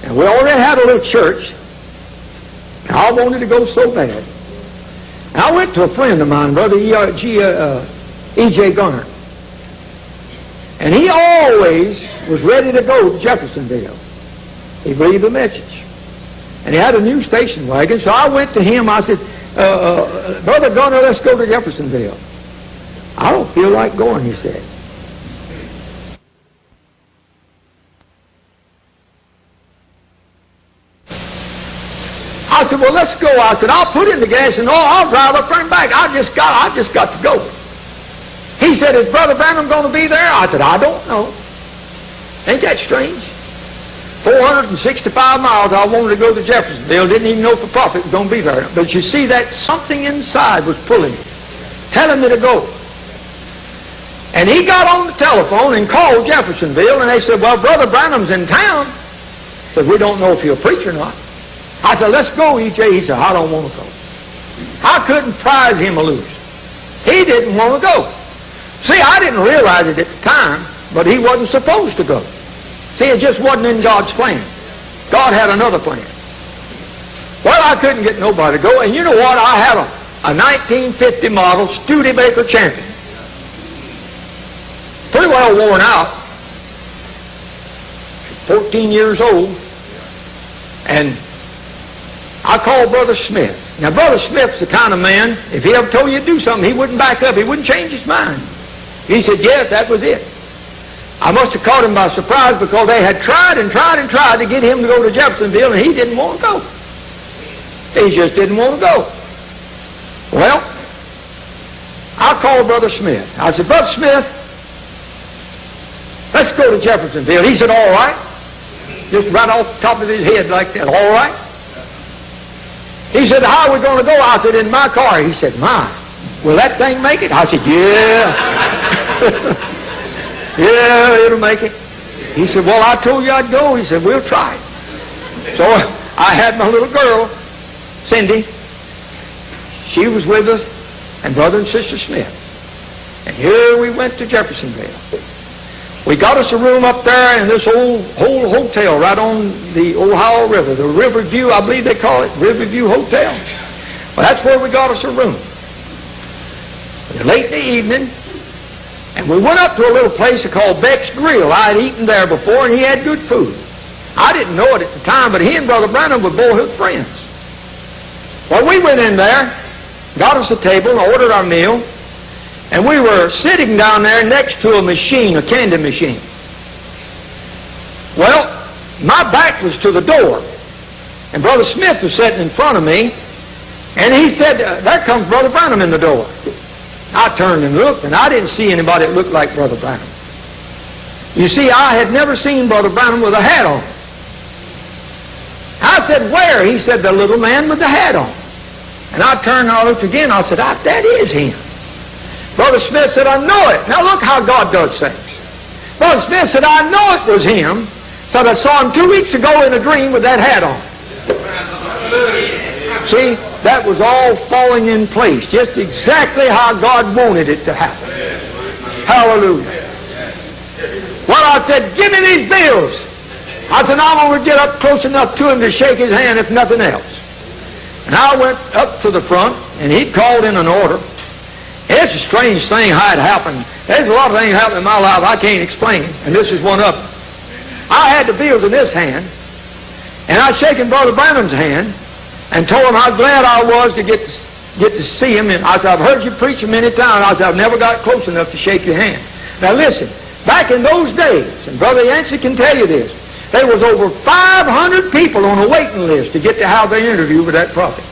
A: And we already had a little church. And I wanted to go so bad. And I went to a friend of mine, Brother E.J. Gunner. And he always was ready to go to Jeffersonville. He believed the message. And he had a new station wagon. So I went to him. I said, Brother Gunner, let's go to Jeffersonville. I don't feel like going, he said. I said, well, let's go. I said, I'll put in the gas and I'll drive up there and back. I just got to go. He said, is Brother Branham going to be there? I said, I don't know. Ain't that strange? 465 miles I wanted to go to Jeffersonville. Didn't even know for profit was going to be there. But you see, that something inside was pulling me, telling me to go. And he got on the telephone and called Jeffersonville, and they said, well, Brother Branham's in town. Said, we don't know if he'll preach or not. I said, let's go, E.J. He said, I don't want to go. I couldn't prize him a loose. He didn't want to go. See, I didn't realize it at the time, but he wasn't supposed to go. See, it just wasn't in God's plan. God had another plan. Well, I couldn't get nobody to go, and you know what? I had a 1950 model Studebaker Champion. Pretty well worn out. 14 years old. And I called Brother Smith. Now, Brother Smith's the kind of man, if he ever told you to do something, he wouldn't back up. He wouldn't change his mind. He said, yes, that was it. I must have caught him by surprise because they had tried and tried and tried to get him to go to Jeffersonville, and he didn't want to go. He just didn't want to go. Well, I called Brother Smith. I said, Brother Smith, let's go to Jeffersonville. He said, all right. Just right off the top of his head like that, all right. He said, how are we going to go? I said, in my car. He said, my, will that thing make it? I said, yeah. Yeah, it'll make it. He said, well, I told you I'd go. He said, we'll try it. So I had my little girl, Cindy. She was with us, and Brother and Sister Smith. And here we went to Jeffersonville. We got us a room up there in this whole hotel right on the Ohio River, the Riverview, I believe they call it, Riverview Hotel. Well, that's where we got us a room. Late in the evening, and we went up to a little place called Beck's Grill. I had eaten there before, and he had good food. I didn't know it at the time, but he and Brother Branham were boyhood friends. Well, we went in there, got us a table, and ordered our meal, and we were sitting down there next to a machine, a candy machine. Well, my back was to the door, and Brother Smith was sitting in front of me, and he said, there comes Brother Branham in the door. I turned and looked, and I didn't see anybody that looked like Brother Branham. You see, I had never seen Brother Branham with a hat on. I said, where? He said, the little man with the hat on. And I turned and I looked again. I said, that is him. Brother Smith said, I know it. Now look how God does things. Brother Smith said, I know it was him. Said, I saw him 2 weeks ago in a dream with that hat on. See, that was all falling in place, just exactly how God wanted it to happen. Hallelujah. Well, I said, give me these bills. I said, I'm going to get up close enough to him to shake his hand, if nothing else. And I went up to the front, and he'd called in an order. It's a strange thing how it happened. There's a lot of things happening in my life I can't explain, and this is one of them. I had the bills in this hand, and I was shaking Brother Branham's hand, and told him how glad I was to get to see him. And I said, I've heard you preach many times. I said, I've never got close enough to shake your hand. Now listen, back in those days, and Brother Yancey can tell you this, there was over 500 people on a waiting list to get to have their interview with that prophet.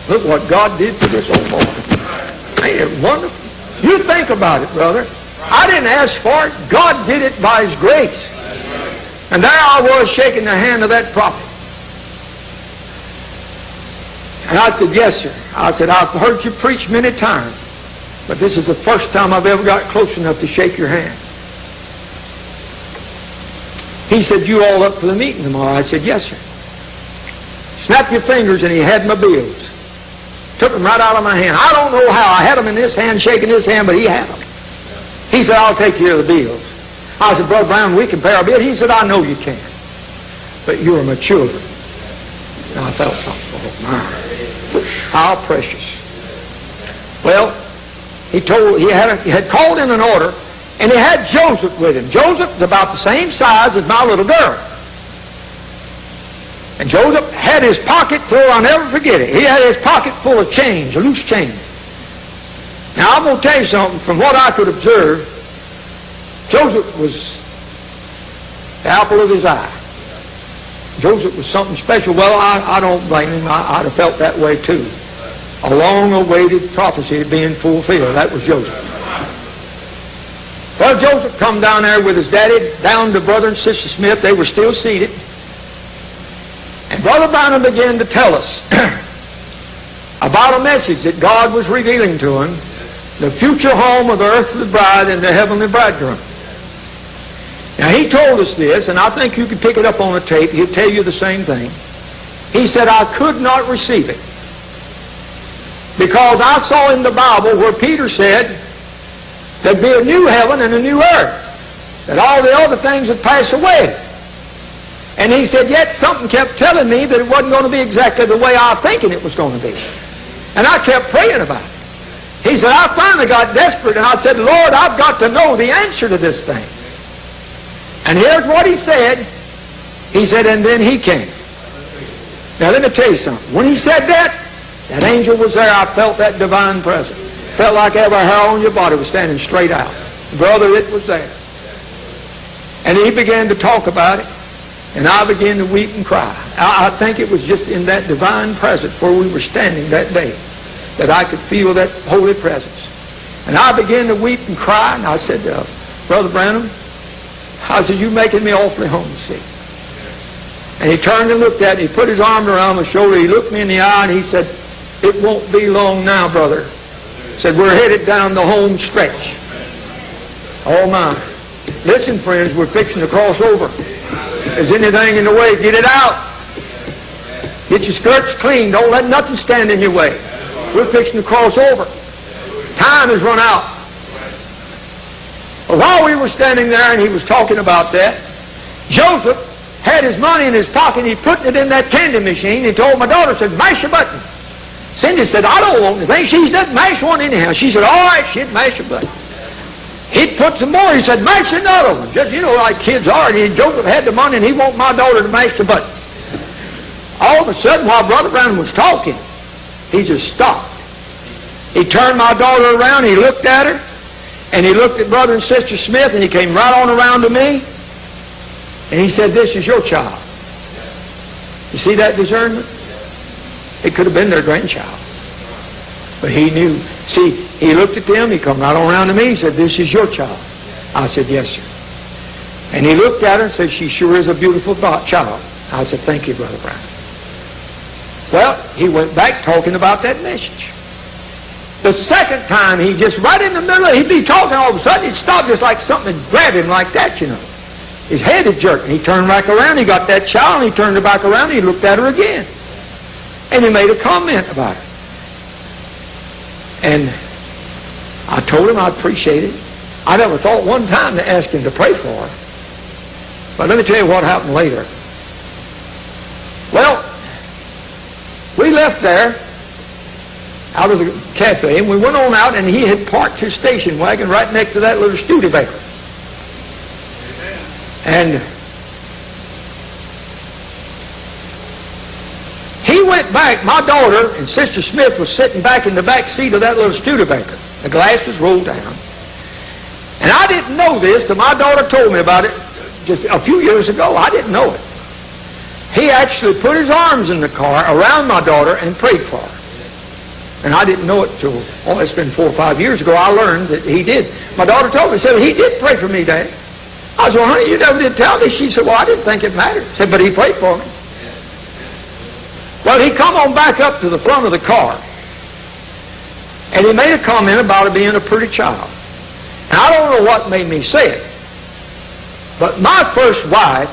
A: Look what God did to this old boy. Ain't it wonderful? You think about it, brother. I didn't ask for it. God did it by His grace. And there I was shaking the hand of that prophet. And I said, yes, sir. I said, I've heard you preach many times, but this is the first time I've ever got close enough to shake your hand. He said, you all up for the meeting tomorrow? I said, yes, sir. Snap your fingers, and he had my bills. Took them right out of my hand. I don't know how. I had them in this hand, shaking his hand, but he had them. He said, I'll take care of the bills. I said, Brother Brown, we can pay our bills. He said, I know you can, but you are my children. And I felt something. Oh, my. How precious. Well, he had called in an order, and he had Joseph with him. Joseph was about the same size as my little girl. And Joseph had his pocket full, I'll never forget it. He had his pocket full of change, loose change. Now, I'm going to tell you something. From what I could observe, Joseph was the apple of his eye. Joseph was something special. Well, I don't blame him. I'd have felt that way too. A long-awaited prophecy being fulfilled. That was Joseph. Well, Joseph come down there with his daddy, down to Brother and Sister Smith. They were still seated. And Brother Branham began to tell us about a message that God was revealing to him, the future home of the earthly bride and the heavenly bridegroom. Now, he told us this, and I think you can pick it up on a tape. He'll tell you the same thing. He said, I could not receive it because I saw in the Bible where Peter said there'd be a new heaven and a new earth, that all the other things would pass away. And he said, yet something kept telling me that it wasn't going to be exactly the way I was thinking it was going to be. And I kept praying about it. He said, I finally got desperate, and I said, Lord, I've got to know the answer to this thing. And here's what he said. He said, and then he came. Now, let me tell you something. When he said that angel was there. I felt that divine presence. Felt like every hair on your body was standing straight out. Brother, it was there. And he began to talk about it. And I began to weep and cry. I think it was just in that divine presence where we were standing that day that I could feel that holy presence. And I began to weep and cry, and I said, Brother Branham, I said, you're making me awfully homesick. And he turned and looked at me. He put his arm around my shoulder. He looked me in the eye, and he said, it won't be long now, brother. He said, we're headed down the home stretch. Oh, my. Listen, friends, we're fixing to cross over. If there's anything in the way, get it out. Get your skirts clean. Don't let nothing stand in your way. We're fixing to cross over. Time has run out. But while we were standing there and he was talking about that, Joseph had his money in his pocket and he put it in that candy machine. He told my daughter, said, mash a button. Cindy said, I don't want anything. She said, mash one anyhow. She said, all right, she'd mash a button. He'd put some more. He said, mash another one. Just, like kids are. And Joseph had the money, and he wanted my daughter to mash the button. All of a sudden, while Brother Branham was talking, he just stopped. He turned my daughter around, he looked at her, and he looked at Brother and Sister Smith, and he came right on around to me, and he said, this is your child. You see that discernment? It could have been their grandchild. But he knew. See, he looked at them, he come right on around to me, he said, this is your child. I said, yes, sir. And he looked at her and said, she sure is a beautiful child. I said, thank you, Brother Brown. Well, he went back talking about that message. The second time, he just right in the middle, he'd be talking, all of a sudden he'd stop just like something would grab him like that, His head had jerked, and he turned back around, he got that child, and he turned her back around, and he looked at her again. And he made a comment about it. And I told him I appreciate it. I never thought one time to ask him to pray for her. But let me tell you what happened later. Well, we left there out of the cafe, and we went on out, and he had parked his station wagon right next to that little Studebaker. And he went back. My daughter and Sister Smith was sitting back in the back seat of that little Studebaker. The glass was rolled down. And I didn't know this till my daughter told me about it just a few years ago. I didn't know it. He actually put his arms in the car around my daughter and prayed for her. And I didn't know it till, it's been 4 or 5 years ago, I learned that he did. My daughter told me, said, he did pray for me, Dad. I said, well, honey, you never did tell me. She said, well, I didn't think it mattered. I said, but he prayed for me. Well, he come on back up to the front of the car, and he made a comment about it being a pretty child. And I don't know what made me say it, but my first wife,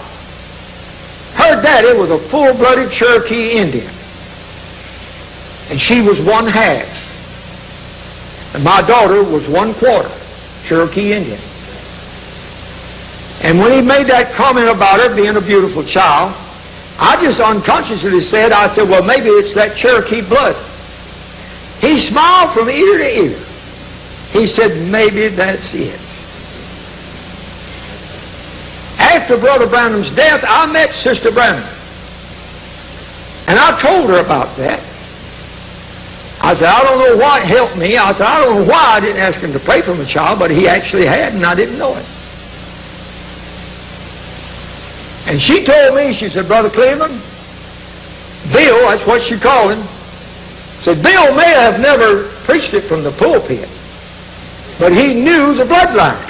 A: her daddy was a full-blooded Cherokee Indian, and she was 1/2, and my daughter was 1/4 Cherokee Indian. And when he made that comment about her being a beautiful child, I just unconsciously said, well, maybe it's that Cherokee blood. He smiled from ear to ear. He said, maybe that's it. After Brother Branham's death, I met Sister Branham. And I told her about that. I said, I don't know what helped me. I said, I don't know why I didn't ask him to pray for my child, but he actually had, and I didn't know it. And she told me, she said, Brother Cleveland, Bill, that's what she called him, said, Bill may have never preached it from the pulpit, but he knew the bloodline.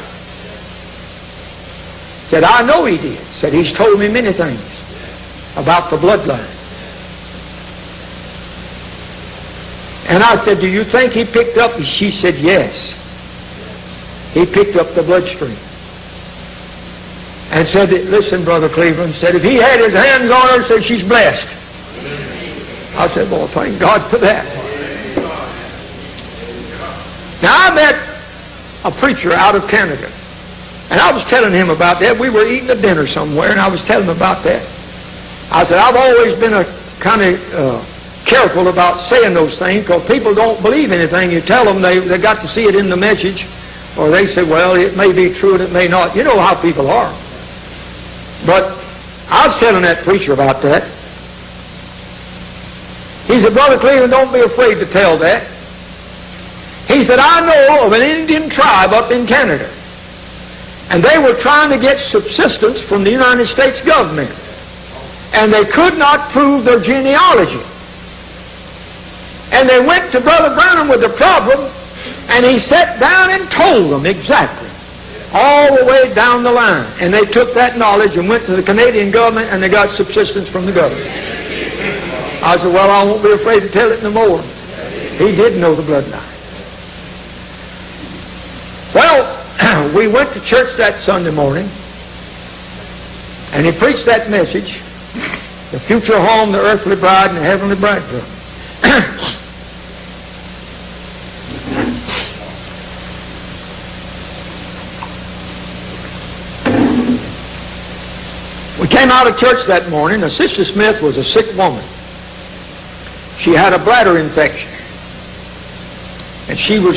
A: Said, I know he did. Said, he's told me many things about the bloodline. And I said, do you think he picked up? She said, yes. He picked up the bloodstream. And said, listen, Brother Cleveland, said, if he had his hands on her, said, she's blessed. I said, well, thank God for that. Now, I met a preacher out of Canada, and I was telling him about that. We were eating a dinner somewhere, and I was telling him about that. I said, I've always been a kind of careful about saying those things, because people don't believe anything you tell them. They got to see it in the message, or they say, well, it may be true and it may not. You know how people are. But I was telling that preacher about that. He said, Brother Cleveland, don't be afraid to tell that. He said, I know of an Indian tribe up in Canada, and they were trying to get subsistence from the United States government, and they could not prove their genealogy. And they went to Brother Branham with the problem, and he sat down and told them exactly, all the way down the line. And they took that knowledge and went to the Canadian government, and they got subsistence from the government. I said, well, I won't be afraid to tell it no more. He did know the bloodline. Well, we went to church that Sunday morning, and he preached that message, the future home, the earthly bride, and the heavenly bridegroom. We came out of church that morning. Sister Smith was a sick woman. She had a bladder infection. And she was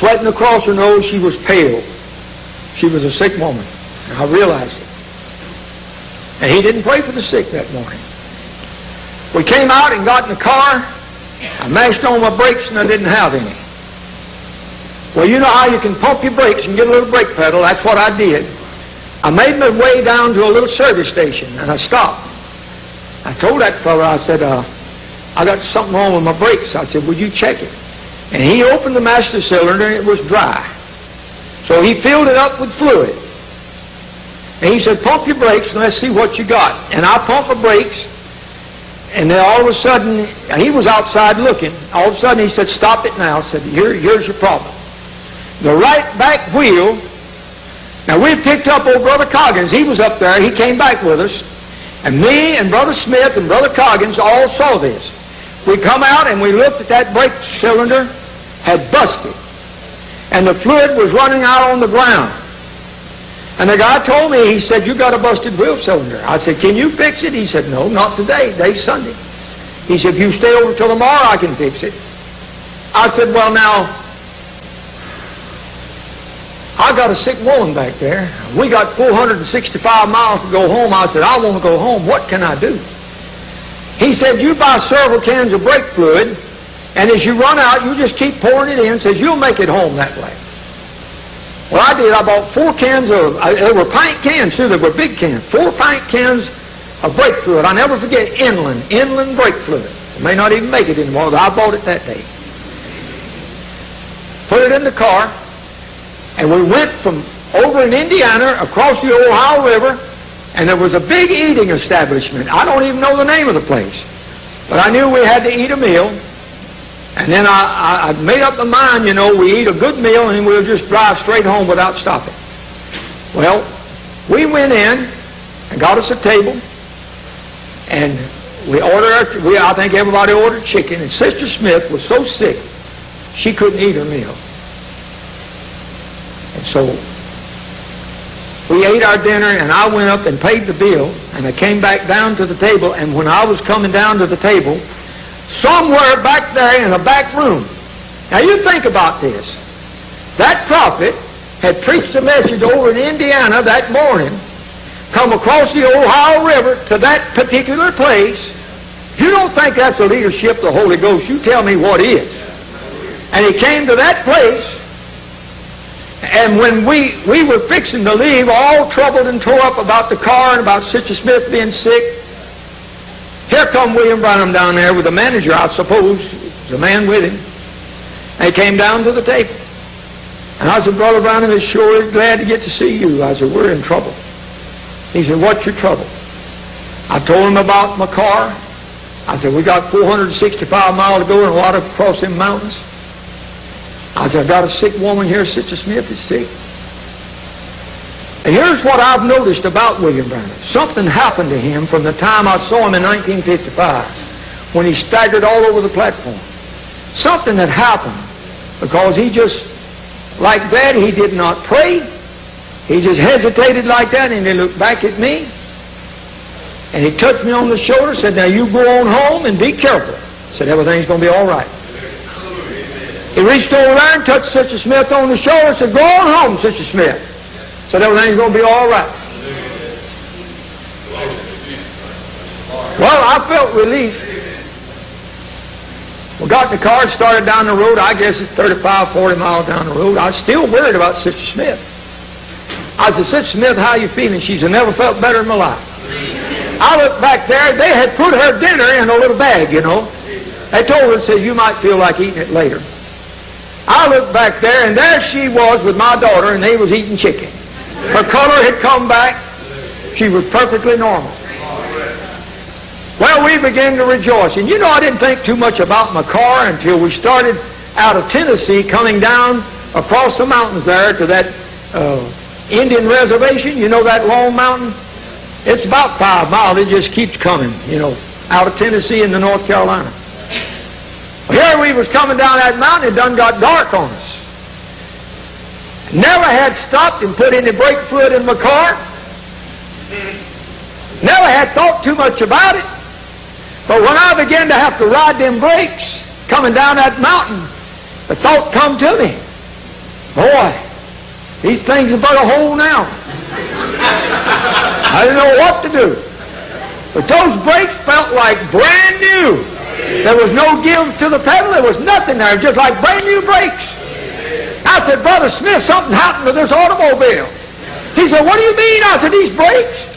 A: sweating across her nose. She was pale. She was a sick woman. And I realized it. And he didn't pray for the sick that morning. We came out and got in the car. I mashed on my brakes and I didn't have any. Well, you know how you can pump your brakes and get a little brake pedal. That's what I did. I made my way down to a little service station and I stopped. I told that fella, I said, I got something wrong with my brakes. I said, would you check it? And he opened the master cylinder and it was dry. So he filled it up with fluid. And he said, pump your brakes and let's see what you got. And I pumped my brakes. And then all of a sudden, he was outside looking. All of a sudden he said, stop it now. I said, here's your problem. The right back wheel. Now we picked up old Brother Coggins. He was up there. He came back with us. And me and Brother Smith and Brother Coggins all saw this. We come out and we looked at that brake cylinder. Had busted. And the fluid was running out on the ground. And the guy told me, he said, you got a busted wheel cylinder. I said, can you fix it? He said, no, not today. Today's Sunday. He said, if you stay over till tomorrow, I can fix it. I said, well, now, I got a sick woman back there. We got 465 miles to go home. I said, I want to go home. What can I do? He said, you buy several cans of brake fluid, and as you run out, you just keep pouring it in. Says, you'll make it home that way. Well, I did. I bought 4 cans of, they were pint cans, too. They were big cans. 4 pint cans of brake fluid. I never forget Inland brake fluid. They may not even make it anymore, but I bought it that day. Put it in the car, and we went from over in Indiana across the Ohio River, and there was a big eating establishment. I don't even know the name of the place, but I knew we had to eat a meal. And then I made up my mind, you know, we eat a good meal and we'll just drive straight home without stopping. Well, we went in and got us a table, and I think everybody ordered chicken, and Sister Smith was so sick, she couldn't eat her meal. And so we ate our dinner, and I went up and paid the bill, and I came back down to the table, and when I was coming down to the table, somewhere back there in a back room. Now you think about this. That prophet had preached a message over in Indiana that morning, come across the Ohio River to that particular place. If you don't think that's the leadership of the Holy Ghost, you tell me what is. And he came to that place, and when we were fixing to leave, all troubled and tore up about the car and about Sister Smith being sick, here come William Branham down there with the manager, I suppose. There's a man with him. And he came down to the table. And I said, Brother Branham is sure glad to get to see you. I said, we're in trouble. He said, what's your trouble? I told him about my car. I said, we got 465 miles to go and a lot of across them mountains. I said, I've got a sick woman here. Sister Smith is sick. And here's what I've noticed about William Branham. Something happened to him from the time I saw him in 1955 when he staggered all over the platform. Something had happened because he just, like that, he did not pray. He just hesitated like that, and he looked back at me, and he touched me on the shoulder and said, now you go on home and be careful. I said, everything's going to be all right. He reached over there and touched Sister Smith on the shoulder and said, go on home, Sister Smith. Said everything's going to be all right. Well, I felt relief. We got in the car and started down the road. I guess it's 35, 40 miles down the road. I was still worried about Sister Smith. I said, Sister Smith, how you feeling? She said, never felt better in my life. I looked back there. They had put her dinner in a little bag, you know. They told her, said, you might feel like eating it later. I looked back there, and there she was with my daughter, and they was eating chicken. Her color had come back. She was perfectly normal. Well, we began to rejoice. And you know, I didn't think too much about my car until we started out of Tennessee, coming down across the mountains there to that Indian reservation. You know that long mountain? It's about 5 miles. It just keeps coming, you know, out of Tennessee into North Carolina. Well, here we was coming down that mountain. It done got dark on us. Never had stopped and put any brake fluid in my car. Never had thought too much about it. But when I began to have to ride them brakes, coming down that mountain, the thought come to me, boy, these things have got a hole now. I didn't know what to do. But those brakes felt like brand new. There was no give to the pedal. There was nothing there. Just like brand new brakes. I said, Brother Smith, something happened to this automobile. He said, what do you mean? I said, these brakes.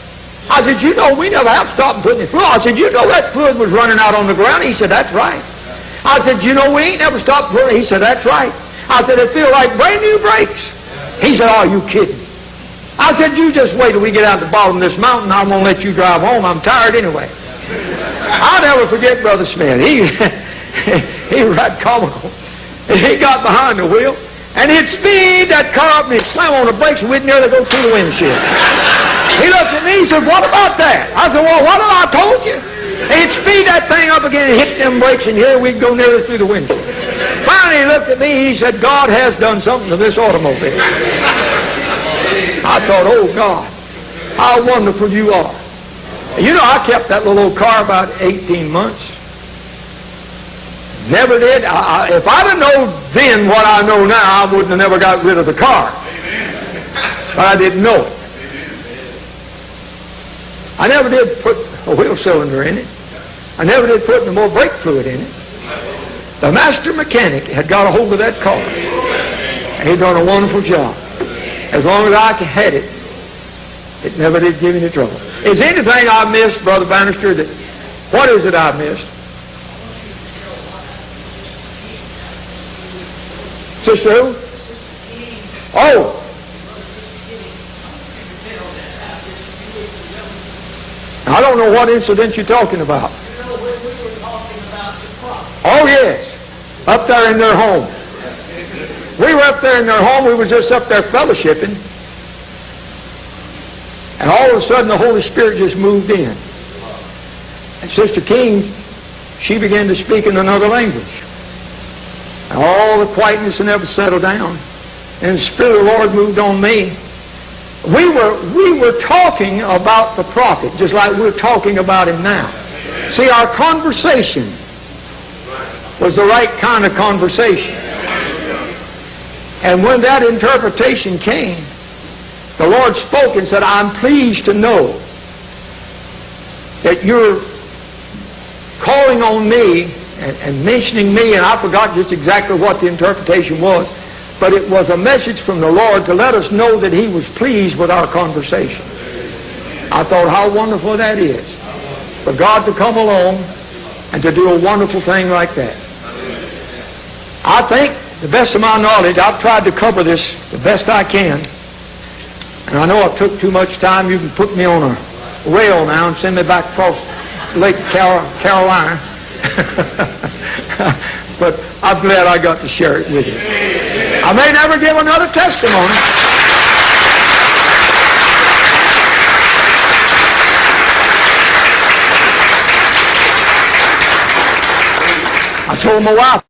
A: I said, you know, we never have stopped and put any fluid. I said, you know that fluid was running out on the ground? He said, that's right. I said, you know, we ain't never stopped putting. He said, that's right. I said, it feel like brand new brakes. He said, oh, you kidding? I said, you just wait till we get out the bottom of this mountain. I'm going to let you drive home. I'm tired anyway. I'll never forget Brother Smith. He was right comical. He got behind the wheel, and he'd speed that car up and he'd slam on the brakes, and we'd nearly go through the windshield. He looked at me and said, what about that? I said, well, what have I told you? He'd speed that thing up again and hit them brakes, and here we'd go nearly through the windshield. Finally, he looked at me, he said, God has done something to this automobile. I thought, oh, God, how wonderful you are. You know, I kept that little old car about 18 months. Never did. If I'd have known then what I know now, I wouldn't have never got rid of the car. But I didn't know it. I never did put a wheel cylinder in it. I never did put any more brake fluid in it. The master mechanic had got a hold of that car. And he'd done a wonderful job. As long as I had it, it never did give any trouble. Is anything I missed, Brother Bannister? What is it I missed? Sister who? Oh! I don't know what incident you're talking about. Oh, yes. Up there in their home. We were up there in their home. We were just up there fellowshipping. And all of a sudden, the Holy Spirit just moved in. And Sister King, she began to speak in another language. And all the quietness and everything settled down. And the Spirit of the Lord moved on me. We were talking about the prophet, just like we're talking about him now. See, our conversation was the right kind of conversation. And when that interpretation came, the Lord spoke and said, I'm pleased to know that you're calling on me and mentioning me, and I forgot just exactly what the interpretation was, but it was a message from the Lord to let us know that He was pleased with our conversation. I thought, how wonderful that is, for God to come along and to do a wonderful thing like that. I think, the best of my knowledge, I've tried to cover this the best I can. And I know I took too much time. You can put me on a rail now and send me back across Lake Carolina. But I'm glad I got to share it with you. I may never give another testimony. I told my wife,